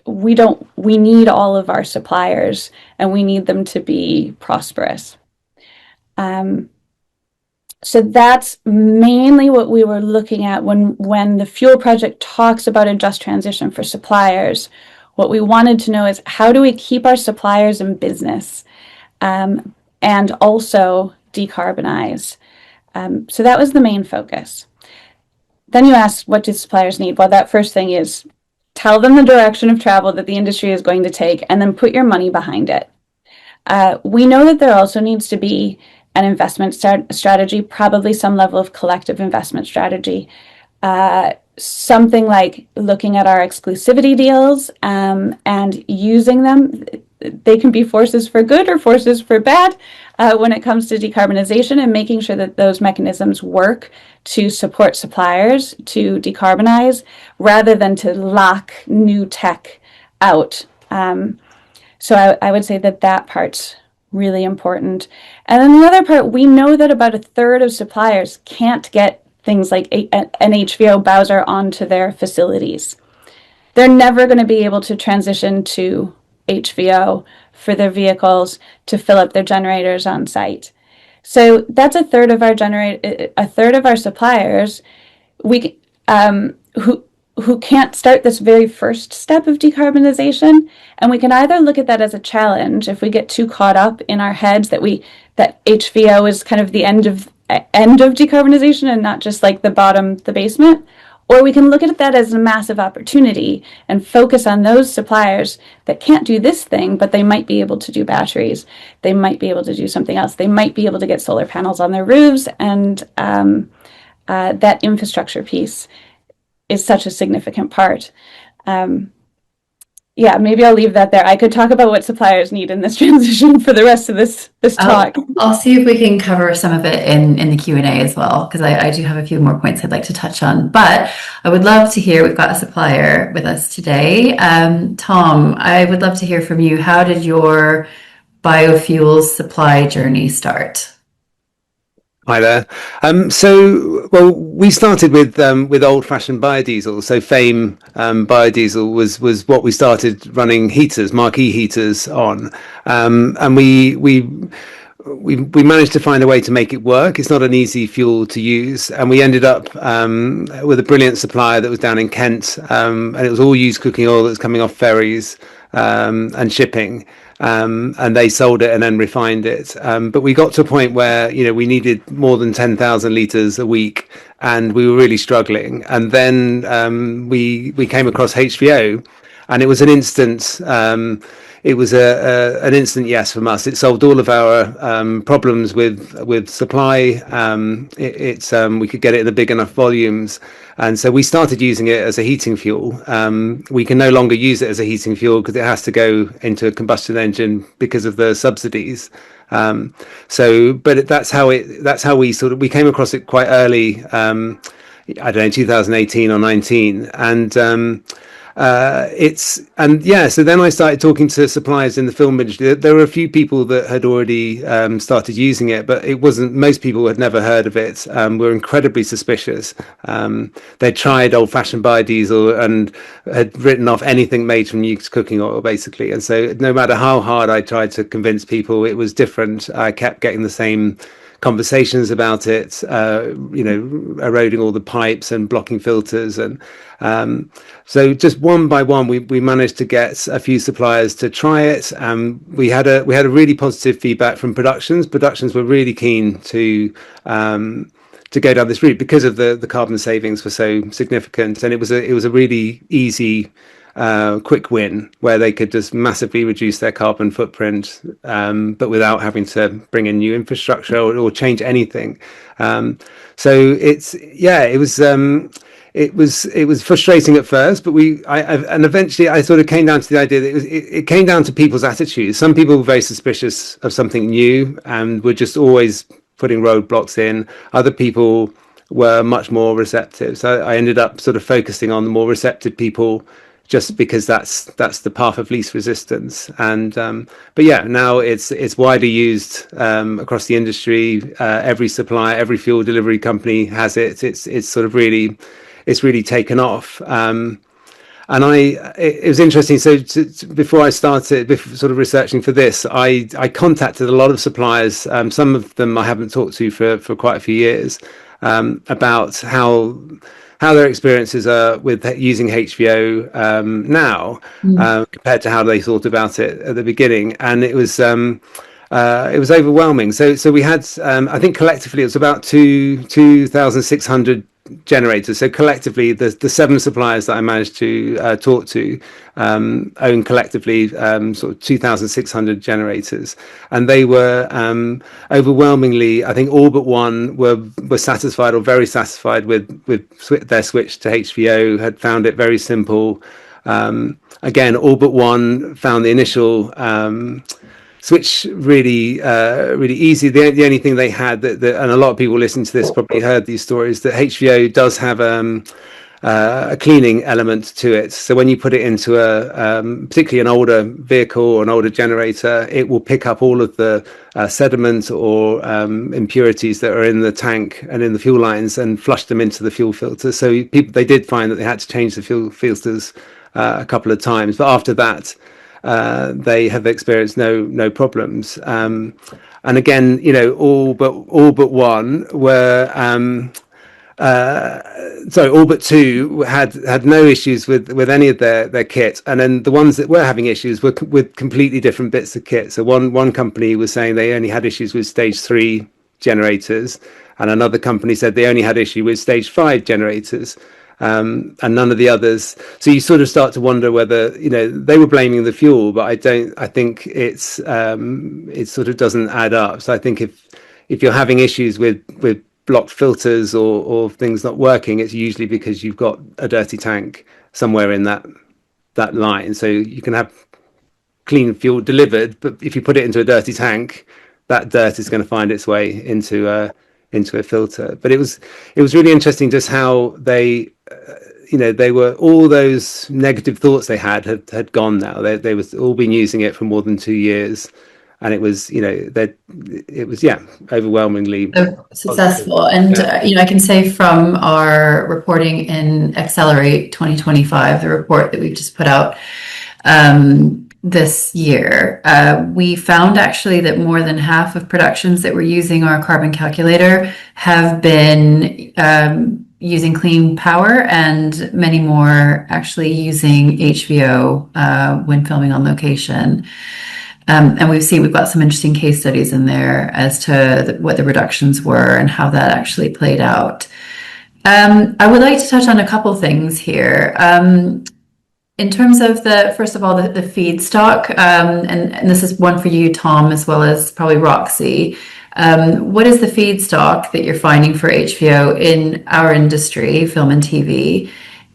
we need all of our suppliers, and we need them to be prosperous. So that's mainly what we were looking at when the Fuel Project talks about a just transition for suppliers. What we wanted to know is, how do we keep our suppliers in business, and also decarbonize? So that was the main focus. Then you asked, what do suppliers need? Well, that first thing is tell them the direction of travel that the industry is going to take, and then put your money behind it. We know that there also needs to be an investment strategy, probably some level of collective investment strategy. Something like looking at our exclusivity deals and using them. They can be forces for good or forces for bad when it comes to decarbonization, and making sure that those mechanisms work to support suppliers to decarbonize rather than to lock new tech out. So I would say that part's really important. And then the other part, we know that about a third of suppliers can't get things like an HVO Bowser onto their facilities. They're never going to be able to transition to HVO for their vehicles to fill up their generators on site. So that's a third of our suppliers who can't start this very first step of decarbonization. And we can either look at that as a challenge if we get too caught up in our heads that HVO is kind of the end of decarbonization and not just like the basement. Or we can look at that as a massive opportunity and focus on those suppliers that can't do this thing, but they might be able to do batteries. They might be able to do something else. They might be able to get solar panels on their roofs, and that infrastructure piece is such a significant part. Yeah, maybe I'll leave that there. I could talk about what suppliers need in this transition for the rest of this talk. I'll see if we can cover some of it in the Q&A as well, because I do have a few more points I'd like to touch on. But I would love to hear, we've got a supplier with us today. Tom, I would love to hear from you. How did your biofuels supply journey start? Hi there. We started with old-fashioned biodiesel. So Fame biodiesel was what we started running heaters, marquee heaters on, and we managed to find a way to make it work. It's not an easy fuel to use, and we ended up with a brilliant supplier that was down in Kent, and it was all used cooking oil that was coming off ferries and shipping. And they sold it and then refined it. But we got to a point where, we needed more than 10,000 litres a week, and we were really struggling. And then we came across HVO, and it was an instant. It was an instant yes from us. It solved all of our problems with supply. We could get it in the big enough volumes, and so we started using it as a heating fuel. We can no longer use it as a heating fuel because it has to go into a combustion engine because of the subsidies. But that's how we came across it quite early. I don't know, 2018 or 19, and. So then I started talking to suppliers in the film industry. There were a few people that had already started using it, but most people had never heard of it. Were incredibly suspicious. They tried old-fashioned biodiesel and had written off anything made from used cooking oil, basically. And so no matter how hard I tried to convince people it was different, I kept getting the same conversations about it, eroding all the pipes and blocking filters, and so just one by one we managed to get a few suppliers to try it. We had a really positive feedback from productions were really keen to go down this route because of the carbon savings were so significant, and it was a really easy quick win where they could just massively reduce their carbon footprint, but without having to bring in new infrastructure or change anything. So it was frustrating at first, but and eventually I sort of came down to the idea that it came down to people's attitudes. Some people were very suspicious of something new and were just always putting roadblocks in. Other people were much more receptive. So I ended up sort of focusing on the more receptive people, just because that's the path of least resistance. And but yeah, now it's widely used across the industry. Every supplier, every fuel delivery company has it. It's sort of really taken off. And it was interesting. So before I started sort of researching for this, I contacted a lot of suppliers. Some of them I haven't talked to for quite a few years, about how their experiences are with using HVO now, compared to how they thought about it at the beginning. And it was overwhelming. So we had, I think collectively it was about 2,600 generators. So collectively, the 7 suppliers that I managed to talk to own collectively sort of 2,600 generators, and they were overwhelmingly, I think all but one were satisfied or very satisfied with their switch to HVO. Had found it very simple. Again, all but one found the initial switch really easy. The only thing they had that and a lot of people listening to this probably heard these stories, that HVO does have a cleaning element to it. So when you put it into particularly an older vehicle or an older generator, it will pick up all of the sediment or impurities that are in the tank and in the fuel lines and flush them into the fuel filter. So they did find that they had to change the fuel filters a couple of times, but after that they have experienced no problems. And again, all but one were all but 2 had no issues with any of their kit, and then the ones that were having issues were with completely different bits of kit. So one company was saying they only had issues with stage 3 generators, and another company said they only had issue with stage 5 generators, and none of the others. So you sort of start to wonder whether they were blaming the fuel, but I think it sort of doesn't add up. So I think if you're having issues with blocked filters or things not working, it's usually because you've got a dirty tank somewhere in that line. So you can have clean fuel delivered, but if you put it into a dirty tank, that dirt is going to find its way into a filter. But it was really interesting just how they were, all those negative thoughts they had gone now. They was all been using it for more than 2 years. And it was, overwhelmingly successful. And, I can say from our reporting in Accelerate 2025, the report that we've just put out this year, we found actually that more than half of productions that were using our carbon calculator have been using clean power, and many more actually using HVO when filming on location. And we've got some interesting case studies in there as to what the reductions were and how that actually played out. I would like to touch on a couple things here. In terms of first of all, the feedstock, and this is one for you, Tom, as well as probably Roxy. What is the feedstock that you're finding for HVO in our industry, film and TV?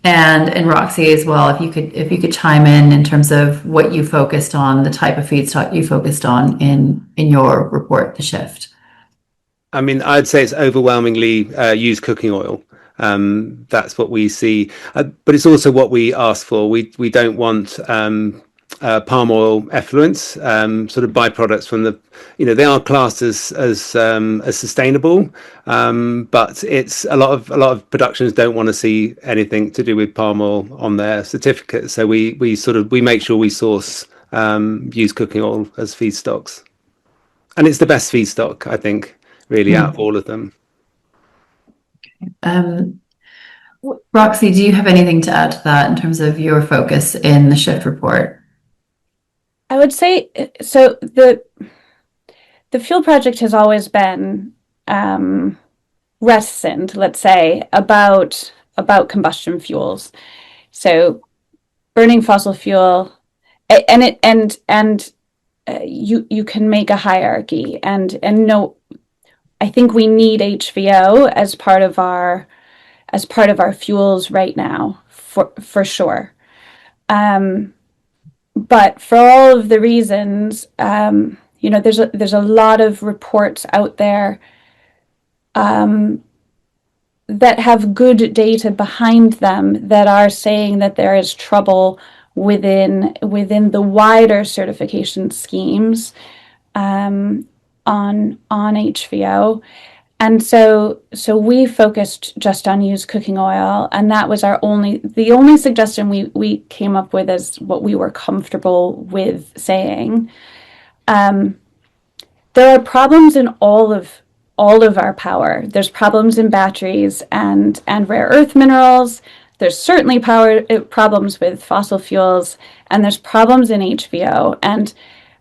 And Roxy as well, if you could chime in terms of what you focused on, the type of feedstock you focused on in your report, The Shift. I mean, I'd say it's overwhelmingly used cooking oil. That's what we see, but it's also what we ask for. We don't want palm oil effluents, sort of byproducts from the, they are classed as sustainable, but it's a lot of productions don't want to see anything to do with palm oil on their certificate. So we make sure we source used cooking oil as feedstocks, and it's the best feedstock, I think, really, out of all of them. Roxy, do you have anything to add to that in terms of your focus in the Shift report? I would say, so the Fuel Project has always been reticent, let's say, about combustion fuels. So burning fossil fuel, and you can make a hierarchy, and no, I think we need HVO as part of our fuels right now, for sure. But for all of the reasons, there's a lot of reports out there that have good data behind them that are saying that there is trouble within the wider certification schemes on HVO. And so we focused just on used cooking oil, and that was the only suggestion we came up with as what we were comfortable with saying. There are problems in all of our power. There's problems in batteries and rare earth minerals. There's certainly problems with fossil fuels, and there's problems in HVO. And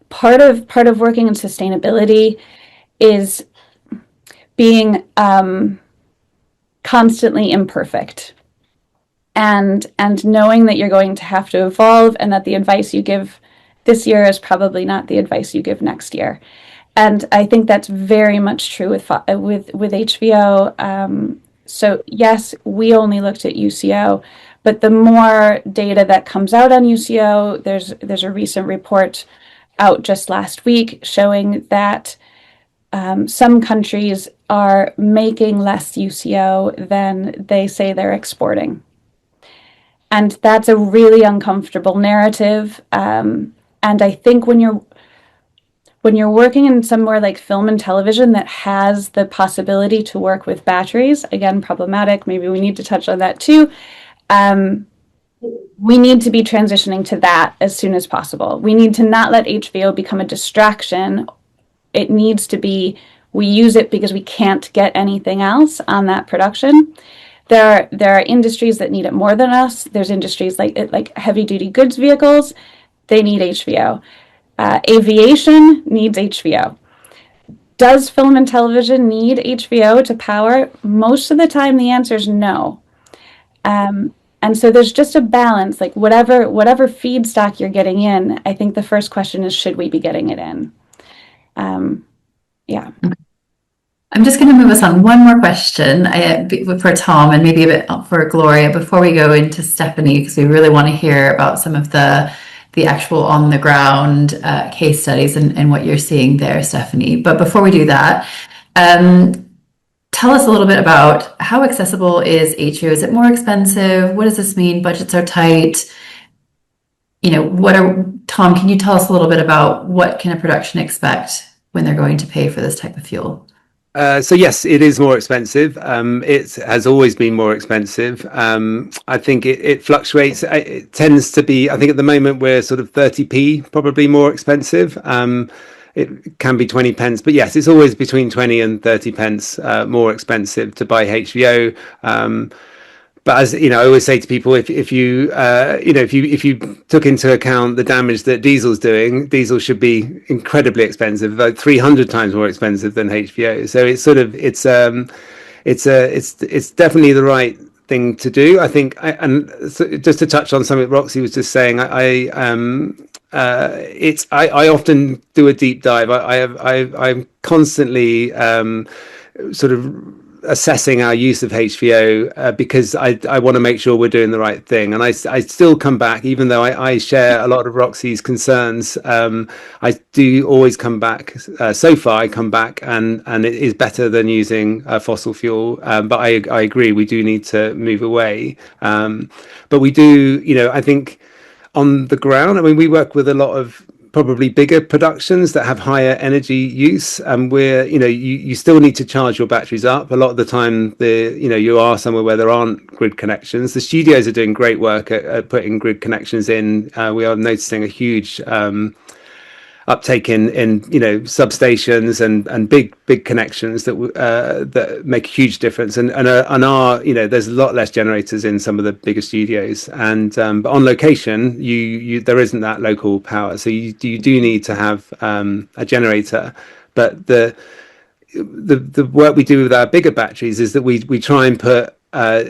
part of working in sustainability is being constantly imperfect. And knowing that you're going to have to evolve, and that the advice you give this year is probably not the advice you give next year. And I think that's very much true with HVO. So yes, we only looked at UCO, but the more data that comes out on UCO, there's a recent report out just last week showing that some countries are making less UCO than they say they're exporting. And that's a really uncomfortable narrative. And I think when you're working in somewhere like film and television that has the possibility to work with batteries, again, problematic, maybe we need to touch on that too. We need to be transitioning to that as soon as possible. We need to not let HVO become a distraction. It needs to be, we use it because we can't get anything else on that production. There are industries that need it more than us. There's industries like heavy-duty goods vehicles. They need HVO. Aviation needs HVO. Does film and television need HVO to power? Most of the time, the answer is no. And so there's just a balance, like whatever feedstock you're getting in, I think the first question is, should we be getting it in? Yeah. I'm just going to move us on one more question for Tom and maybe a bit for Gloria before we go into Stephanie, because we really want to hear about some of the actual on the ground case studies and what you're seeing there, Stephanie. But before we do that, tell us a little bit about how accessible is HVO? Is it more expensive? What does this mean? Budgets are tight. Tom, can you tell us a little bit about what can a production expect when they're going to pay for this type of fuel? So yes, it is more expensive. It has always been more expensive. I think it fluctuates. It tends to be, I think at the moment we're sort of 30p, probably more expensive. It can be 20 pence, but yes, it's always between 20 and 30 pence more expensive to buy HVO. But as I always say to people, if you took into account the damage that diesel's doing, diesel should be incredibly expensive, about 300 times more expensive than HVO. So it's definitely the right thing to do, I think. And so just to touch on something Roxy was just saying, I often do a deep dive. I'm constantly sort of assessing our use of HVO because I want to make sure we're doing the right thing. And I still come back, even though I share a lot of Roxy's concerns. I do always come back. So far, I come back and it is better than using fossil fuel. But I agree, we do need to move away. But we do, I think on the ground, I mean, we work with a lot of probably bigger productions that have higher energy use, and where you still need to charge your batteries up. A lot of the time you are somewhere where there aren't grid connections. The studios are doing great work at putting grid connections in. We are noticing a huge uptake in substations and big connections that make a huge difference, and are there's a lot less generators in some of the bigger studios, and but on location there isn't that local power, so you do need to have a generator. But the work we do with our bigger batteries is that we try and put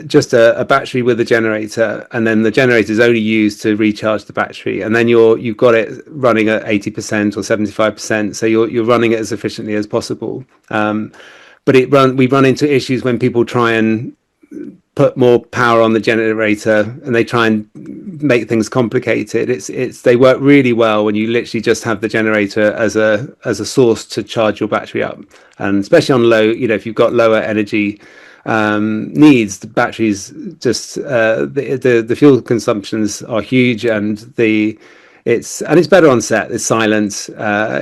just a battery with a generator, and then the generator is only used to recharge the battery, and then you've got it running at 80% or 75%, so you're running it as efficiently as possible. But we run into issues when people try and put more power on the generator and they try and make things complicated. They work really well when you literally just have the generator as a source to charge your battery up, and especially on low, if you've got lower energy needs, the batteries just the fuel consumptions are huge, and it's better on set. It's silent.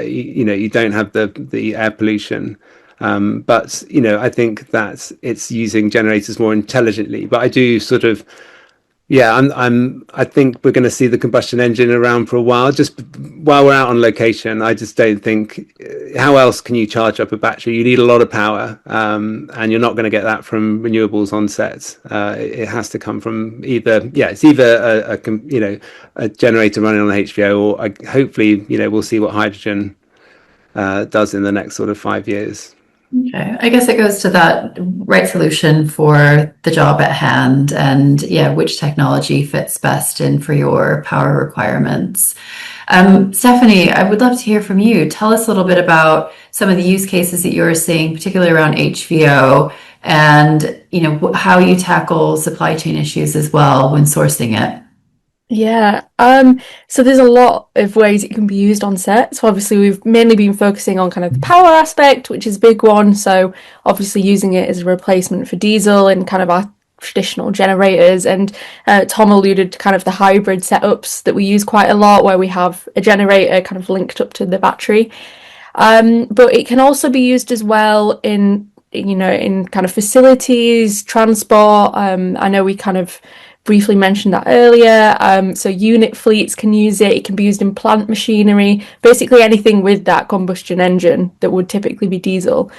You don't have the air pollution. But I think that it's using generators more intelligently. But I do sort of, I think we're going to see the combustion engine around for a while, just while we're out on location. I just don't think, how else can you charge up a battery? You need a lot of power, and you're not going to get that from renewables on sets. It has to come from either a generator running on HVO, or hopefully we'll see what hydrogen does in the next sort of 5 years. Okay, I guess it goes to that right solution for the job at hand and yeah, which technology fits best in for your power requirements. Stephanie, I would love to hear from you. Tell us a little bit about some of the use cases that you're seeing, particularly around HVO, and how you tackle supply chain issues as well when sourcing it. Yeah, so there's a lot of ways it can be used on set. So obviously we've mainly been focusing on kind of the power aspect, which is a big one. So obviously using it as a replacement for diesel and kind of our traditional generators. And Tom alluded to kind of the hybrid setups that we use quite a lot, where we have a generator kind of linked up to the battery. But it can also be used as well in kind of facilities, transport. I know we kind of briefly mentioned that earlier. So unit fleets can use it. It can be used in plant machinery, basically anything with that combustion engine that would typically be diesel.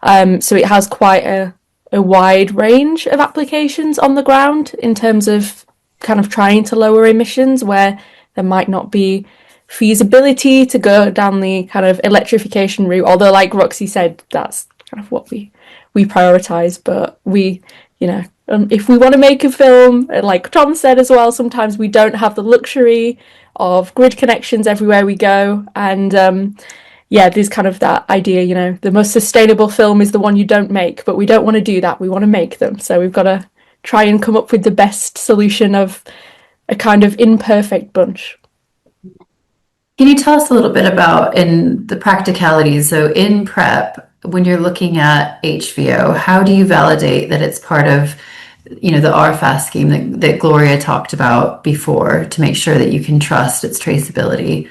So it has quite a wide range of applications on the ground in terms of kind of trying to lower emissions where there might not be feasibility to go down the kind of electrification route. Although, like Roxy said, that's kind of what we prioritize. But if we want to make a film, like Tom said as well, sometimes we don't have the luxury of grid connections everywhere we go. And there's kind of that idea, the most sustainable film is the one you don't make, but we don't want to do that. We want to make them. So we've got to try and come up with the best solution of a kind of imperfect bunch. Can you tell us a little bit about in the practicalities? So in prep, when you're looking at HVO, how do you validate that it's part of, the RFAS scheme that Gloria talked about before to make sure that you can trust its traceability?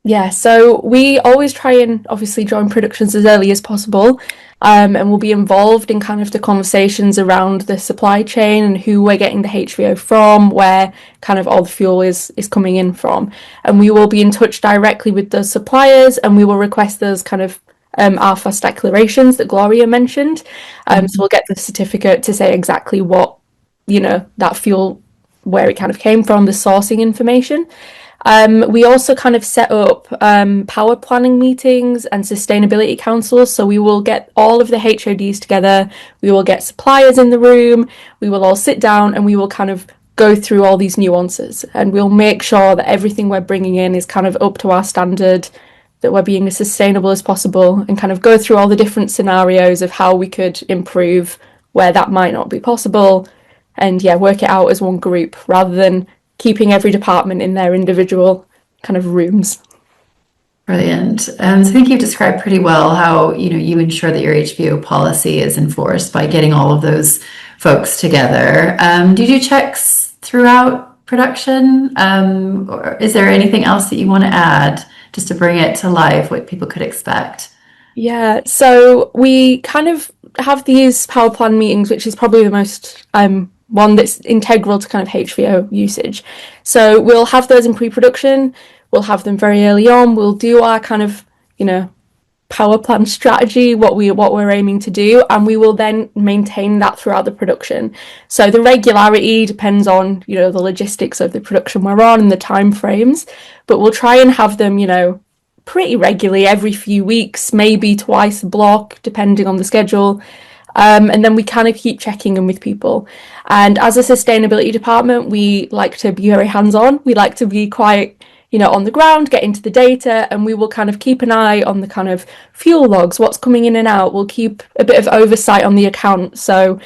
Yeah, so we always try and obviously join productions as early as possible, and we'll be involved in kind of the conversations around the supply chain and who we're getting the HVO from, where kind of all the fuel is coming in from. And we will be in touch directly with those suppliers, and we will request those kind of RFAS declarations that Gloria mentioned. So we'll get the certificate to say exactly what, that fuel, where it kind of came from, the sourcing information. We also kind of set up power planning meetings and sustainability councils. So we will get all of the HODs together. We will get suppliers in the room. We will all sit down and we will kind of go through all these nuances. And we'll make sure that everything we're bringing in is kind of up to our standard, that we're being as sustainable as possible, and kind of go through all the different scenarios of how we could improve where that might not be possible. And work it out as one group rather than keeping every department in their individual kind of rooms. Brilliant. So I think you've described pretty well how, you ensure that your HVO policy is enforced by getting all of those folks together. Do you do checks throughout production? Or is there anything else that you want to add just to bring it to life, what people could expect? Yeah, so we kind of have these power plan meetings, which is probably the most one that's integral to kind of HVO usage. So we'll have those in pre-production. We'll have them very early on. We'll do our kind of, power plan strategy, what we're aiming to do, and we will then maintain that throughout the production. So the regularity depends on, the logistics of the production we're on and the time frames, but we'll try and have them, pretty regularly every few weeks, maybe twice a block, depending on the schedule. And then we kind of keep checking in with people. And as a sustainability department, we like to be very hands-on. We like to be quite, on the ground, get into the data, and we will kind of keep an eye on the kind of fuel logs, what's coming in and out. We'll keep a bit of oversight on the account. So,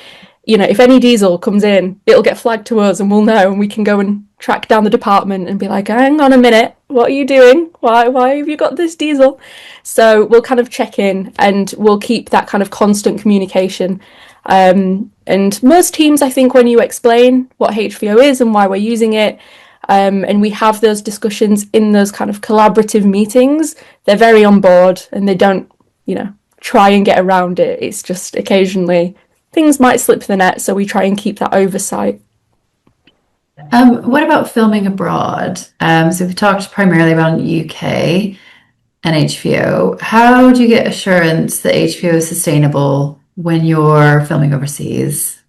if any diesel comes in, it'll get flagged to us and we'll know, and we can go and track down the department and be like, hang on a minute, what are you doing? Why have you got this diesel? So we'll kind of check in and we'll keep that kind of constant communication. And most teams, I think, when you explain what HVO is and why we're using it, and we have those discussions in those kind of collaborative meetings, they're very on board and they don't, try and get around it. It's just occasionally things might slip the net, so we try and keep that oversight. What about filming abroad? So we've talked primarily about UK and HVO. How do you get assurance that HVO is sustainable when you're filming overseas?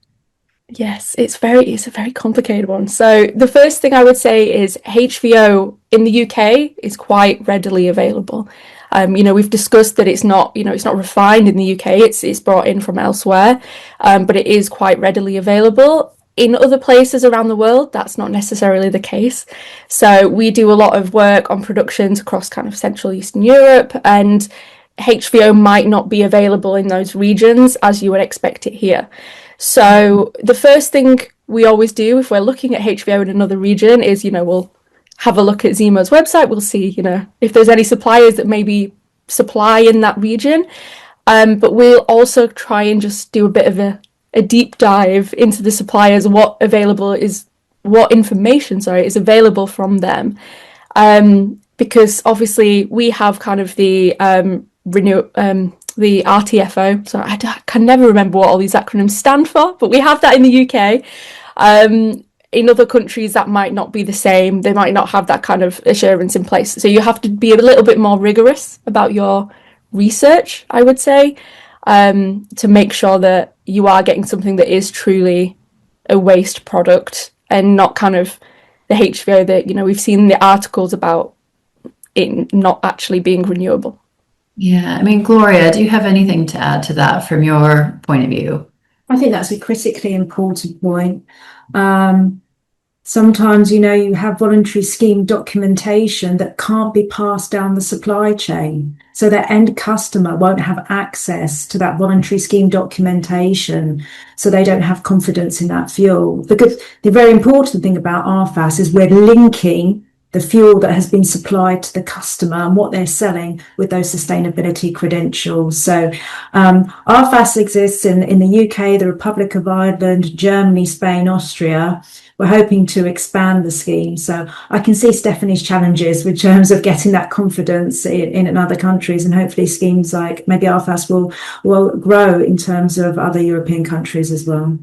Yes, it's a very complicated one. So the first thing I would say is HVO in the UK is quite readily available. We've discussed that it's not refined in the UK. It's brought in from elsewhere, but it is quite readily available. In other places around the world, that's not necessarily the case. So we do a lot of work on productions across kind of Central Eastern Europe, and HVO might not be available in those regions as you would expect it here. So the first thing we always do if we're looking at HVO in another region is, we'll have a look at Zemo's website. We'll see, if there's any suppliers that maybe supply in that region. But we'll also try and just do a bit of a deep dive into the suppliers, what information is available from them, because obviously we have kind of the RTFO. So I can never remember what all these acronyms stand for, but we have that in the UK. In other countries that might not be the same. They might not have that kind of assurance in place. So you have to be a little bit more rigorous about your research, I would say, to make sure that you are getting something that is truly a waste product and not kind of the HVO that, we've seen the articles about it not actually being renewable. Yeah, I mean, Gloria, do you have anything to add to that from your point of view? I think that's a critically important point. Sometimes, you have voluntary scheme documentation that can't be passed down the supply chain. So the end customer won't have access to that voluntary scheme documentation. So they don't have confidence in that fuel. Because the very important thing about RFAS is we're linking the fuel that has been supplied to the customer and what they're selling with those sustainability credentials. So RFAS exists in the UK, the Republic of Ireland, Germany, Spain, Austria. We're hoping to expand the scheme. So I can see Stephanie's challenges in terms of getting that confidence in other countries, and hopefully schemes like maybe RFAS will grow in terms of other European countries as well.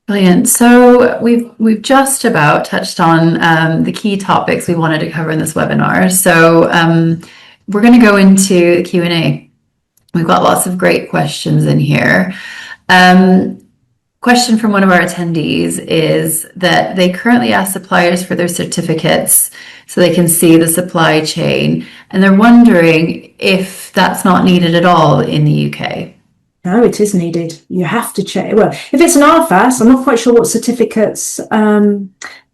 Brilliant. So we've just about touched on the key topics we wanted to cover in this webinar. So we're going to go into the Q&A. We've got lots of great questions in here. Question from one of our attendees is that they currently ask suppliers for their certificates so they can see the supply chain, and they're wondering if that's not needed at all in the UK. No, it is needed. You have to check. Well, if it's an RFAS, I'm not quite sure what certificates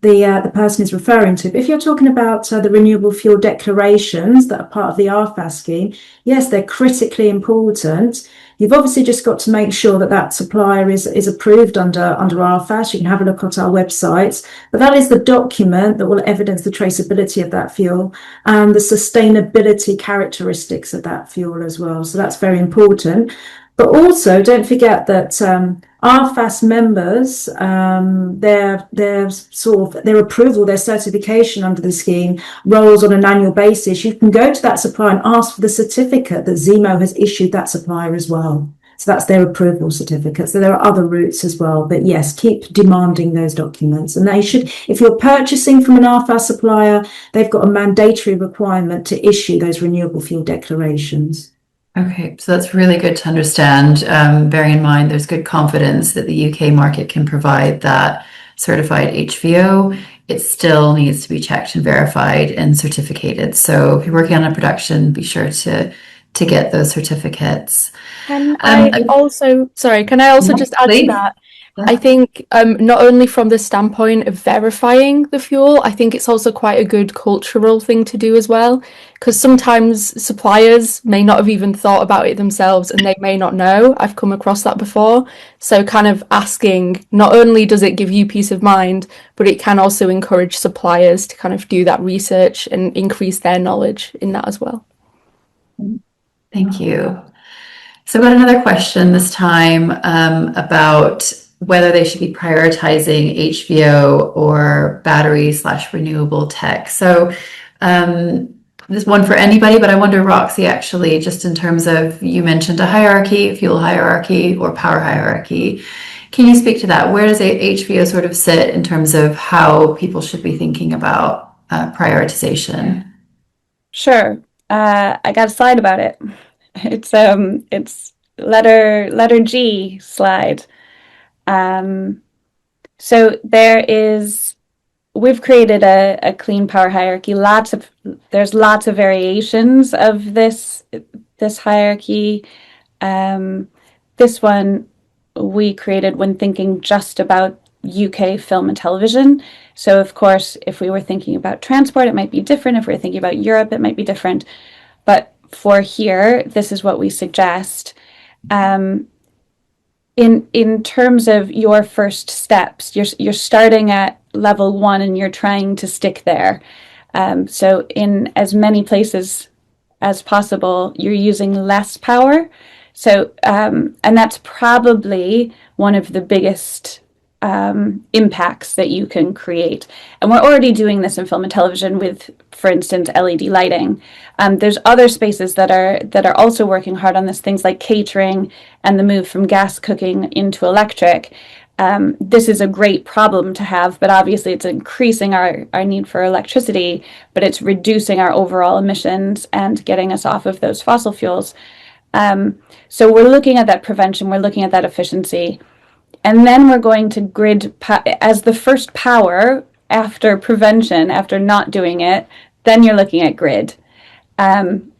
the person is referring to. But if you're talking about the renewable fuel declarations that are part of the RFAS scheme, yes, they're critically important. You've obviously just got to make sure that supplier is approved under RFAS. You can have a look at our websites. But that is the document that will evidence the traceability of that fuel and the sustainability characteristics of that fuel as well. So that's very important. But also, don't forget that RFAS members, their approval, their certification under the scheme rolls on an annual basis. You can go to that supplier and ask for the certificate that Zemo has issued that supplier as well. So that's their approval certificate. So there are other routes as well. But yes, keep demanding those documents. And they should, if you're purchasing from an RFAS supplier, they've got a mandatory requirement to issue those renewable fuel declarations. Okay, so that's really good to understand. Bearing in mind, there's good confidence that the UK market can provide that certified HVO. It still needs to be checked and verified and certificated. So if you're working on a production, be sure to get those certificates. Can I also just add to that? I think not only from the standpoint of verifying the fuel, I think it's also quite a good cultural thing to do as well, because sometimes suppliers may not have even thought about it themselves and they may not know. I've come across that before. So kind of asking, not only does it give you peace of mind, but it can also encourage suppliers to kind of do that research and increase their knowledge in that as well. Thank you. So I've got another question this time about whether they should be prioritizing HVO or battery/renewable tech. So this is one for anybody, but I wonder, Roxy, actually, just in terms of, you mentioned a hierarchy, fuel hierarchy or power hierarchy. Can you speak to that? Where does HVO sort of sit in terms of how people should be thinking about prioritization? Sure. I got a slide about it. It's letter G slide. So there is we've created a clean power hierarchy. There's lots of variations of this hierarchy. This one we created when thinking just about UK film and television. So of course, if we were thinking about transport, it might be different. If we were thinking about Europe, it might be different. But for here, this is what we suggest. In terms of your first steps, you're starting at level 1 and you're trying to stick there. So in as many places as possible, you're using less power. So and that's probably one of the biggest impacts that you can create. And we're already doing this in film and television with, for instance, LED lighting. There's other spaces that are also working hard on this, things like catering and the move from gas cooking into electric. This is a great problem to have, but obviously it's increasing our need for electricity, but it's reducing our overall emissions and getting us off of those fossil fuels. So we're looking at that prevention, we're looking at that efficiency. And then we're going to grid as the first power after prevention, after not doing it, then you're looking at grid. And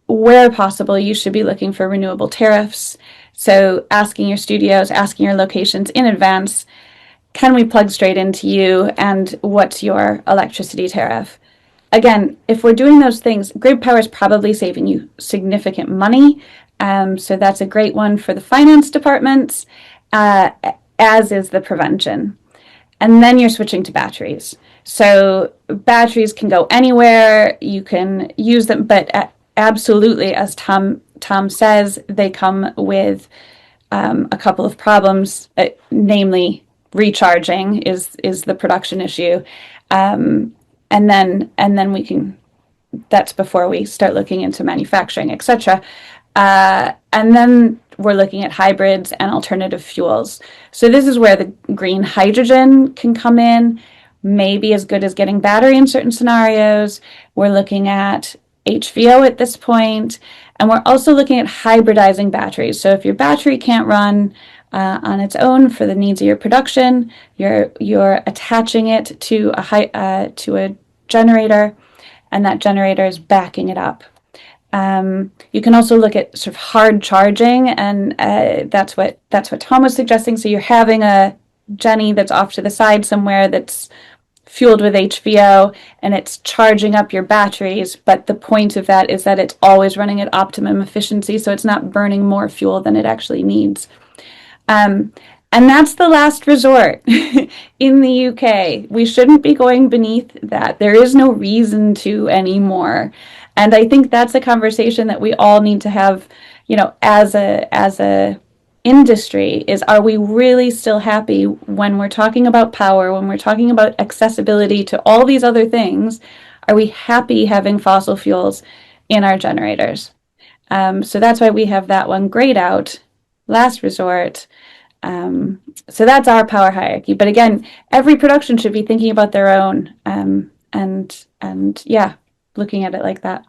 where possible, you should be looking for renewable tariffs. So asking your studios, asking your locations in advance, can we plug straight into you and what's your electricity tariff? Again, if we're doing those things, grid power is probably saving you significant money. So that's a great one for the finance departments, as is the prevention. And then you're switching to batteries. So batteries can go anywhere, you can use them, but absolutely, as Tom says, they come with a couple of problems, namely recharging is the production issue. And then we can, that's before we start looking into manufacturing, etc. And then we're looking at hybrids and alternative fuels. So this is where the green hydrogen can come in, maybe as good as getting battery in certain scenarios. We're looking at HVO at this point, and we're also looking at hybridizing batteries. So if your battery can't run on its own for the needs of your production, you're attaching it to a generator, and that generator is backing it up. You can also look at sort of hard charging, and that's what Tom was suggesting. So you're having a Jenny that's off to the side somewhere that's fueled with HVO, and it's charging up your batteries, but the point of that is that it's always running at optimum efficiency, so it's not burning more fuel than it actually needs. And that's the last resort in the UK. We shouldn't be going beneath that. There is no reason to anymore. And I think that's a conversation that we all need to have, as a industry, is, are we really still happy when we're talking about power, when we're talking about accessibility to all these other things? Are we happy having fossil fuels in our generators? So that's why we have that one grayed out, last resort. So that's our power hierarchy. But again, every production should be thinking about their own, and yeah, looking at it like that.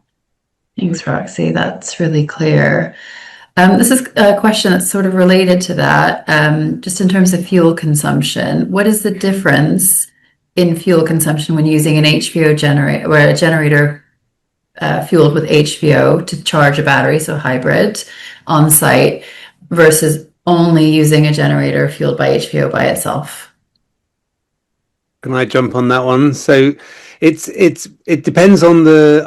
Thanks, Roxy. That's really clear. This is a question that's sort of related to that, just in terms of fuel consumption. What is the difference in fuel consumption when using an HVO generator, or a generator fueled with HVO to charge a battery, so hybrid, on site, versus only using a generator fueled by HVO by itself? Can I jump on that one? So it depends on the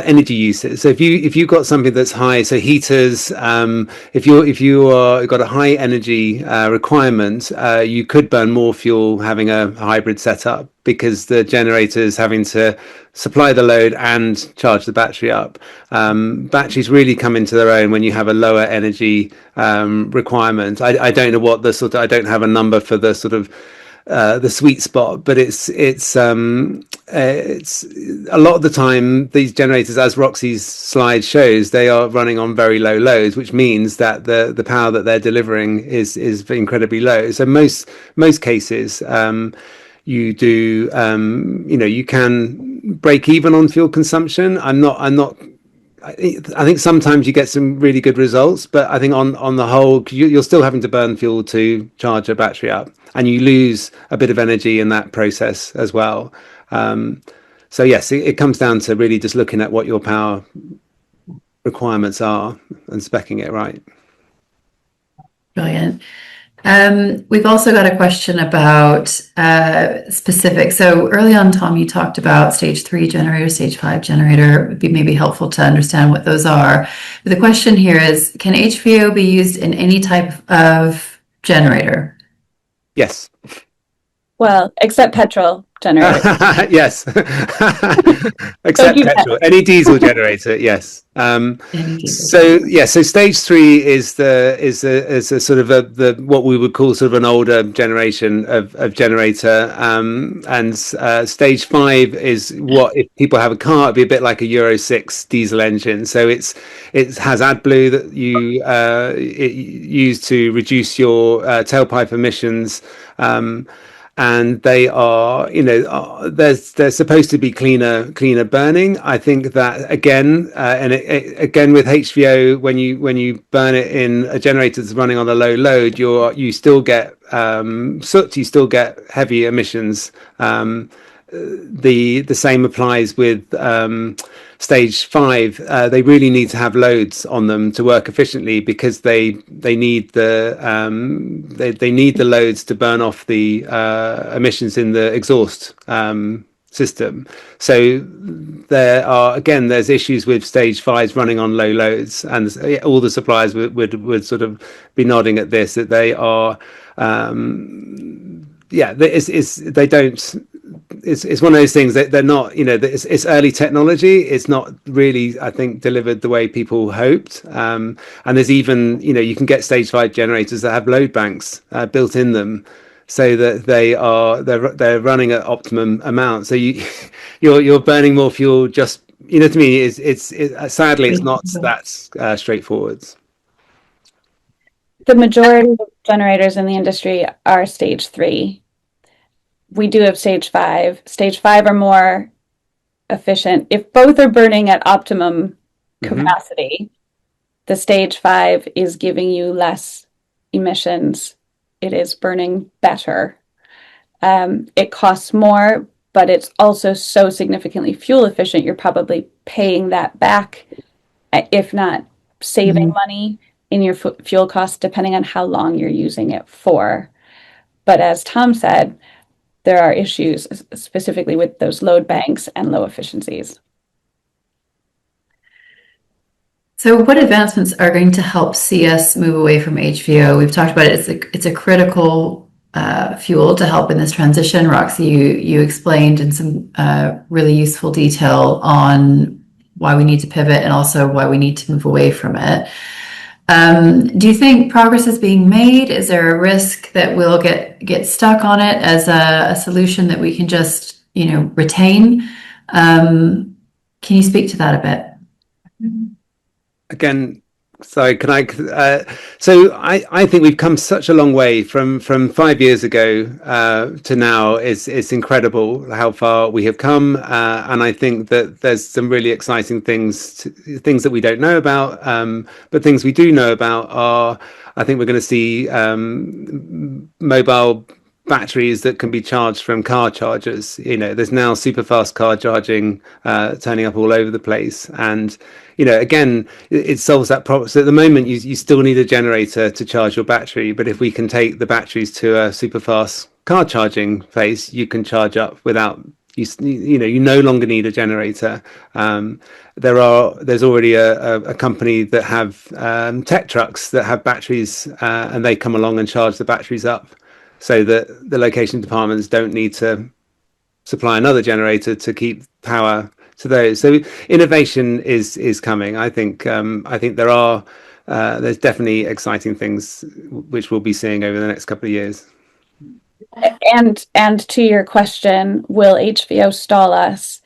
energy usage. So if you've got something that's high, so heaters, if you are got a high energy requirement, you could burn more fuel having a hybrid setup, because the generator is having to supply the load and charge the battery up. Batteries really come into their own when you have a lower energy requirement. I don't know what the sort of, I don't have a number for the sort of the sweet spot, but it's a lot of the time these generators, as Roxy's slide shows, they are running on very low loads, which means that the power that they're delivering is incredibly low. So most cases, you do you can break even on fuel consumption. I'm not I think sometimes you get some really good results, but I think on the whole, you're still having to burn fuel to charge a battery up, and you lose a bit of energy in that process as well. So yes, it comes down to really just looking at what your power requirements are and speccing it right. Brilliant. We've also got a question about specific. So early on, Tom, you talked about stage 3 generator, stage 5 generator. It would be maybe helpful to understand what those are. But the question here is, can HVO be used in any type of generator? Yes. Well, except petrol generators. Yes. Except petrol. Any diesel generator, yes. So stage 3 is a sort of the what we would call sort of an older generation of generator, and stage 5 is what, if people have a car, it'd be a bit like a Euro 6 diesel engine. So it has AdBlue that you use to reduce your tailpipe emissions. And they are, they're supposed to be cleaner burning. I think that again, again with HVO, when you burn it in a generator that's running on a low load, you still get soot, you still get heavy emissions. The same applies with stage 5. They really need to have loads on them to work efficiently, because they need the loads to burn off the emissions in the exhaust system. So there's issues with stage 5s running on low loads, and all the suppliers would sort of be nodding at this, that they are they don't. It's one of those things that they're not, it's early technology. It's not really, I think, delivered the way people hoped. And there's even, you can get stage 5 generators that have load banks built in them, so that they're running at optimum amount. So you're burning more fuel. Just, you know what I mean? Sadly, it's not that straightforward. The majority of generators in the industry are stage 3. We do have stage 5. Stage 5 are more efficient. If both are burning at optimum capacity, the stage 5 is giving you less emissions. It is burning better. It costs more, but it's also so significantly fuel efficient, you're probably paying that back, if not saving money in your fuel costs, depending on how long you're using it for. But as Tom said, there are issues specifically with those load banks and low efficiencies. So what advancements are going to help see us move away from HVO? We've talked about it. It's a critical fuel to help in this transition. Roxy, you explained in some really useful detail on why we need to pivot and also why we need to move away from it. Do you think progress is being made? Is there a risk that we'll get stuck on it as a solution that we can just, retain? Can you speak to that a bit? Again, sorry, can I? So I think we've come such a long way from 5 years ago to now. It's incredible how far we have come, and I think that there's some really exciting things that we don't know about, but things we do know about are, I think we're going to see mobile batteries that can be charged from car chargers. There's now super fast car charging turning up all over the place, and again, it solves that problem. So at the moment, you still need a generator to charge your battery, but if we can take the batteries to a super fast car charging place, you can charge up without you no longer need a generator. There's already a company that have tech trucks that have batteries, and they come along and charge the batteries up, so that the location departments don't need to supply another generator to keep power to those. So innovation is coming. I think there's definitely exciting things which we'll be seeing over the next couple of years. And to your question, will HVO stall us?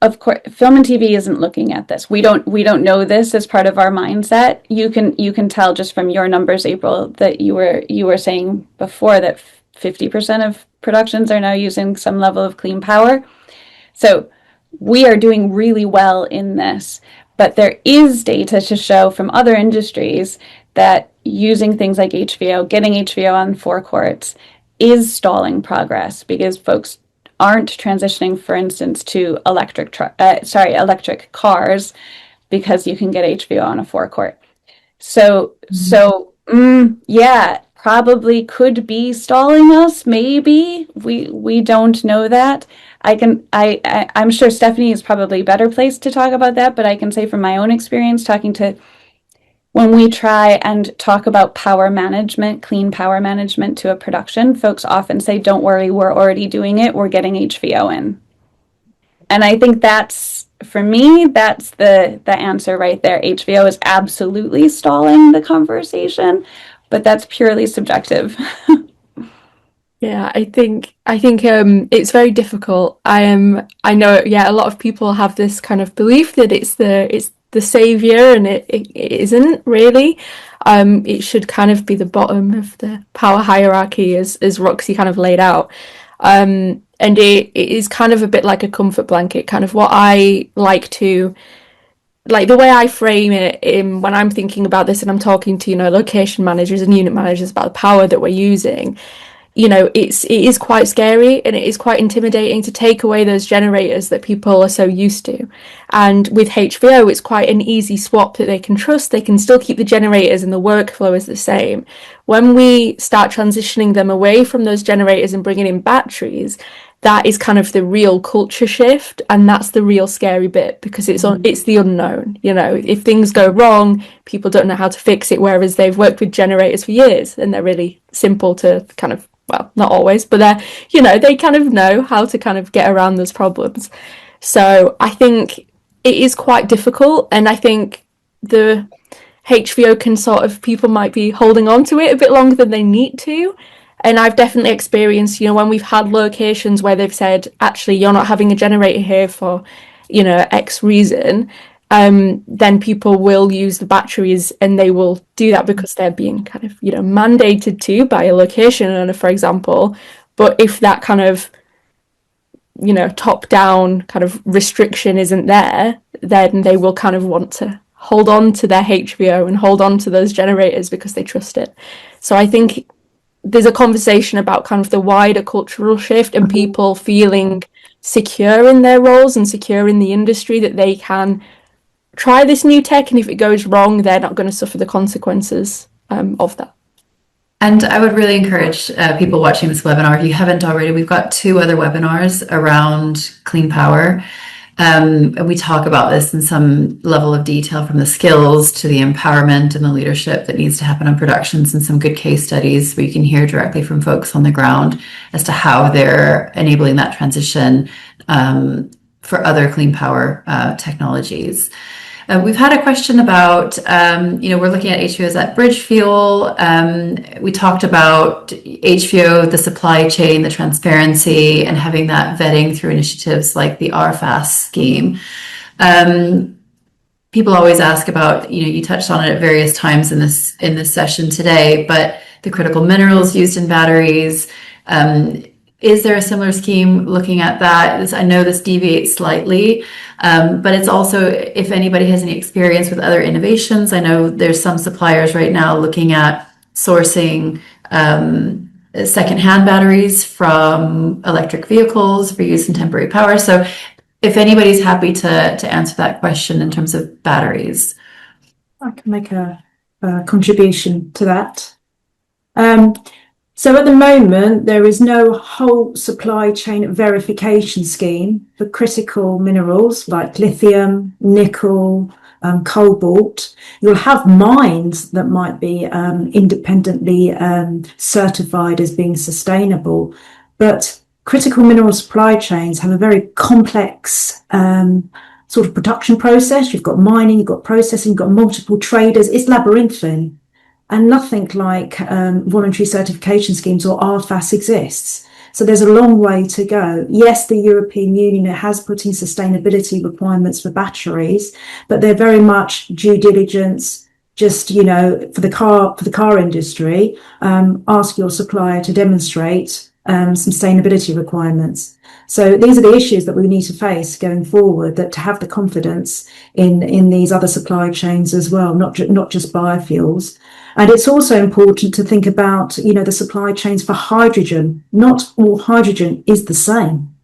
Of course, film and TV isn't looking at this. We don't know this as part of our mindset. You can tell just from your numbers, April, that you were saying before that 50% of productions are now using some level of clean power. So we are doing really well in this, But there is data to show from other industries that using things like HVO, getting HVO on forecourts, is stalling progress because folks aren't transitioning, for instance, to electric cars because you can get HVO on a forecourt. So yeah, probably could be stalling us. Maybe we don't know that. I'm sure Stephanie is probably better placed to talk about that, but I can say from my own experience talking to when we try and talk about power management, clean power management to a production, folks often say, don't worry, we're already doing it. We're getting HVO in. And I think that's, for me, that's the answer right there. HVO is absolutely stalling the conversation, but that's purely subjective. Yeah, I think it's very difficult. I know, yeah, a lot of people have this kind of belief that it's the savior, and it isn't really. It should kind of be the bottom of the power hierarchy, as Roxy kind of laid out. And it is kind of a bit like a comfort blanket, kind of what I like to, like the way I frame it when I'm thinking about this and I'm talking to, location managers and unit managers about the power that we're using. It is quite scary, and it is quite intimidating to take away those generators that people are so used to. And with HVO, it's quite an easy swap that they can trust. They can still keep the generators and the workflow is the same. When we start transitioning them away from those generators and bringing in batteries, that is kind of the real culture shift, and that's the real scary bit, because it's the unknown. If things go wrong, people don't know how to fix it, whereas they've worked with generators for years and they're really simple to kind of, well, not always, but they kind of know how to kind of get around those problems. So I think it is quite difficult, and I think the HVO can sort of, people might be holding on to it a bit longer than they need to. And I've definitely experienced, when we've had locations where they've said, actually, you're not having a generator here for, X reason, then people will use the batteries, and they will do that because they're being kind of, mandated to by a location owner, for example. But if that kind of, top-down kind of restriction isn't there, then they will kind of want to hold on to their HVO and hold on to those generators because they trust it. So I think there's a conversation about kind of the wider cultural shift and people feeling secure in their roles and secure in the industry, that they can try this new tech, and if it goes wrong, they're not going to suffer the consequences of that. And I would really encourage people watching this webinar, if you haven't already, we've got 2 other webinars around clean power. And we talk about this in some level of detail, from the skills to the empowerment and the leadership that needs to happen on productions, and some good case studies where you can hear directly from folks on the ground as to how they're enabling that transition for other clean power technologies. We've had a question about, we're looking at HVO as that bridge fuel. We talked about HVO, the supply chain, the transparency, and having that vetting through initiatives like the RFAS scheme. People always ask about, you touched on it at various times in this session today, but the critical minerals used in batteries. Is there a similar scheme looking at that? I know this deviates slightly, but it's also, if anybody has any experience with other innovations, I know there's some suppliers right now looking at sourcing secondhand batteries from electric vehicles for use in temporary power. So if anybody's happy to answer that question in terms of batteries. I can make a contribution to that. So at the moment, there is no whole supply chain verification scheme for critical minerals like lithium, nickel, cobalt. You'll have mines that might be independently certified as being sustainable, but critical mineral supply chains have a very complex sort of production process. You've got mining, you've got processing, you've got multiple traders. It's labyrinthine. And nothing like voluntary certification schemes or RFAS exists. So there's a long way to go. Yes, the European Union has put in sustainability requirements for batteries, but they're very much due diligence. Just, for the car industry, ask your supplier to demonstrate some sustainability requirements. So these are the issues that we need to face going forward, that to have the confidence in these other supply chains as well, not just biofuels. And it's also important to think about, the supply chains for hydrogen. Not all hydrogen is the same.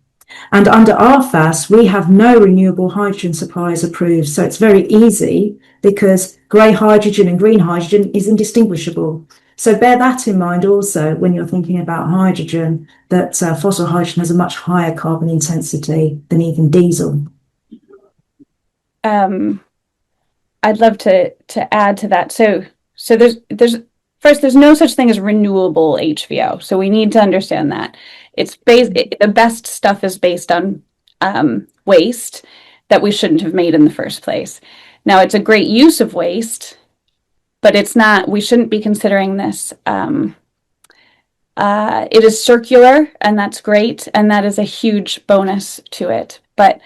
And under RFAS, we have no renewable hydrogen suppliers approved. So it's very easy because grey hydrogen and green hydrogen is indistinguishable. So bear that in mind also when you're thinking about hydrogen, that fossil hydrogen has a much higher carbon intensity than even diesel. I'd love to add to that. So there's no such thing as renewable HVO. So we need to understand that. The best stuff is based on waste that we shouldn't have made in the first place. Now, it's a great use of waste, but it's not, we shouldn't be considering this. It is circular, and that's great, and that is a huge bonus to it. But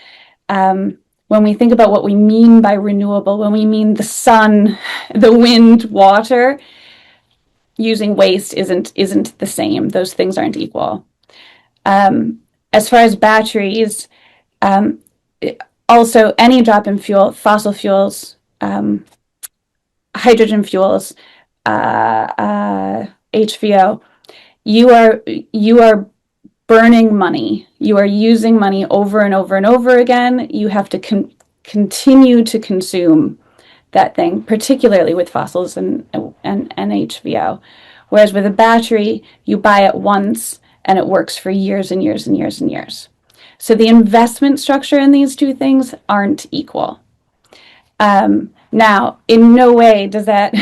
when we think about what we mean by renewable, when we mean the sun, the wind, water, using waste isn't the same. Those things aren't equal. As far as batteries, also any drop in fuel, fossil fuels, hydrogen fuels, HVO, you are burning money. You are using money over and over and over again. You have to continue to consume that thing, particularly with fossils and HVO. Whereas with a battery, you buy it once and it works for years and years and years and years. So the investment structure in these two things aren't equal. Now, in no way does that,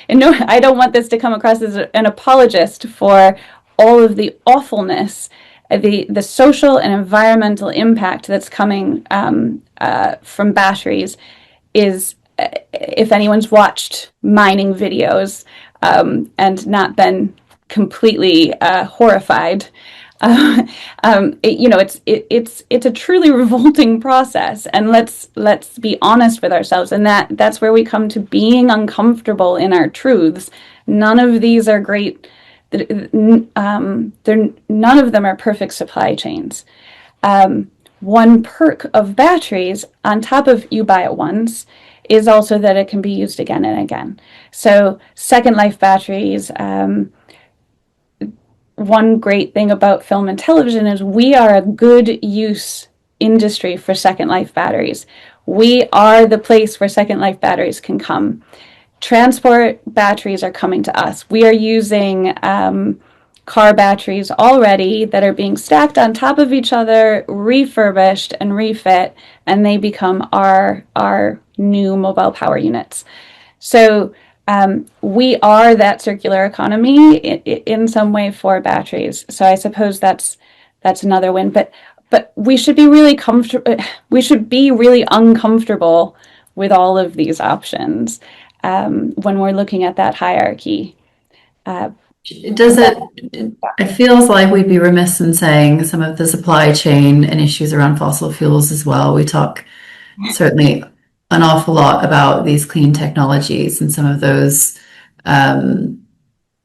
I don't want this to come across as an apologist for all of the awfulness, the social and environmental impact that's coming from batteries is, if anyone's watched mining videos and not been completely horrified, it's a truly revolting process, and let's be honest with ourselves, and that's where we come to being uncomfortable in our truths. None of these are great. None of them are perfect supply chains. One perk of batteries, on top of you buy it once, is also that it can be used again and again. So second life batteries. One great thing about film and television is we are a good use industry for second life batteries. We are the place where second life batteries can come. Transport batteries are coming to us. We are using car batteries already that are being stacked on top of each other, refurbished and refit, and they become our new mobile power units. So we are that circular economy in some way for batteries. So I suppose that's another win. But we should be really comfortable. We should be really uncomfortable with all of these options when we're looking at that hierarchy. It feels like we'd be remiss in saying some of the supply chain and issues around fossil fuels as well. We talk certainly an awful lot about these clean technologies and some of those,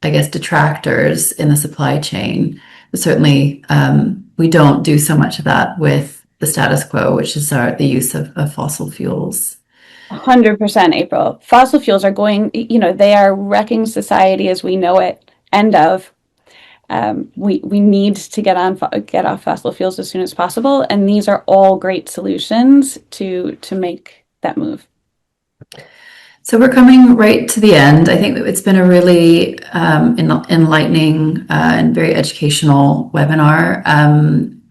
detractors in the supply chain. But certainly, we don't do so much of that with the status quo, which is the use of fossil fuels. 100%, April. Fossil fuels are going, they are wrecking society as we know it. End of. We need to get off fossil fuels as soon as possible, and these are all great solutions to make that move. So we're coming right to the end. I think that it's been a really enlightening and very educational webinar.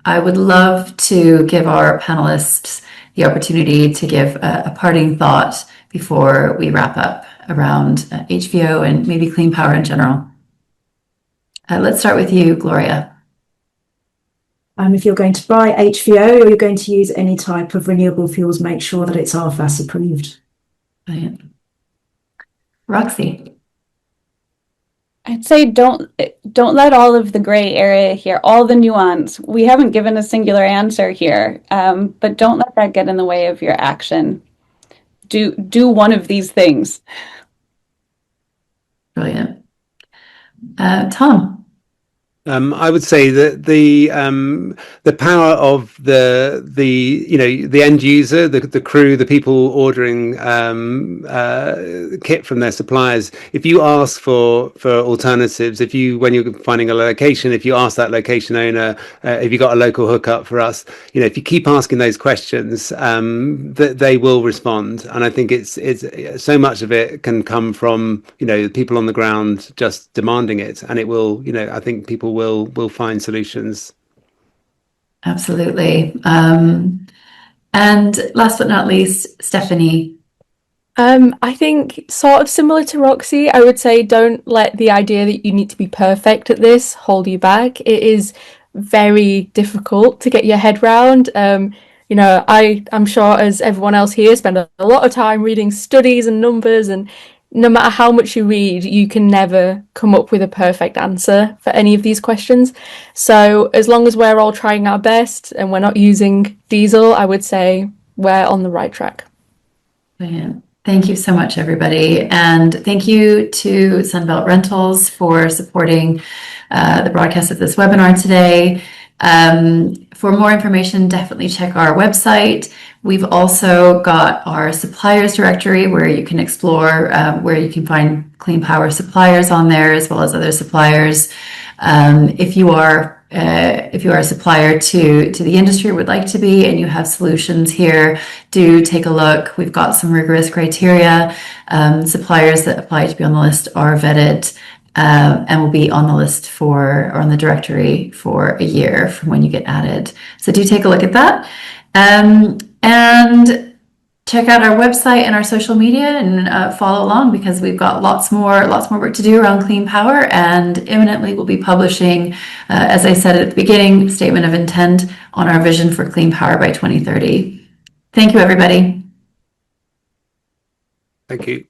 I would love to give our panelists the opportunity to give a parting thought before we wrap up around HVO and maybe clean power in general. Let's start with you, Gloria. If you're going to buy HVO or you're going to use any type of renewable fuels, make sure that it's RFAS approved. Brilliant. Roxy. I'd say don't let all of the gray area here, all the nuance. We haven't given a singular answer here, but don't let that get in the way of your action. Do one of these things. Brilliant. Tom. I would say that the power of the end user, the crew, the people ordering kit from their suppliers. If you ask for alternatives, when you're finding a location, if you ask that location owner, if you got a local hookup for us, if you keep asking those questions, that they will respond. And I think it's so much of it can come from people on the ground just demanding it, and it will. I think people will find solutions. Absolutely. And last but not least, Stephanie. I think sort of similar to Roxy, I would say don't let the idea that you need to be perfect at this hold you back. It is very difficult to get your head round. I'm sure, as everyone else here, spend a lot of time reading studies and numbers, and no matter how much you read, you can never come up with a perfect answer for any of these questions. So as long as we're all trying our best and we're not using diesel, I would say we're on the right track. Brilliant. Thank you so much, everybody. And thank you to Sunbelt Rentals for supporting the broadcast of this webinar today. For more information, definitely check our website. We've also got our suppliers directory where you can explore where you can find clean power suppliers on there, as well as other suppliers. If you are a supplier to the industry, or would like to be, and you have solutions here, do take a look. We've got some rigorous criteria. Suppliers that apply to be on the list are vetted and will be on the list or on the directory for a year from when you get added. So do take a look at that. And check out our website and our social media, and follow along, because we've got lots more work to do around clean power, and imminently we'll be publishing, as I said at the beginning, statement of intent on our vision for clean power by 2030. Thank you, everybody. Thank you.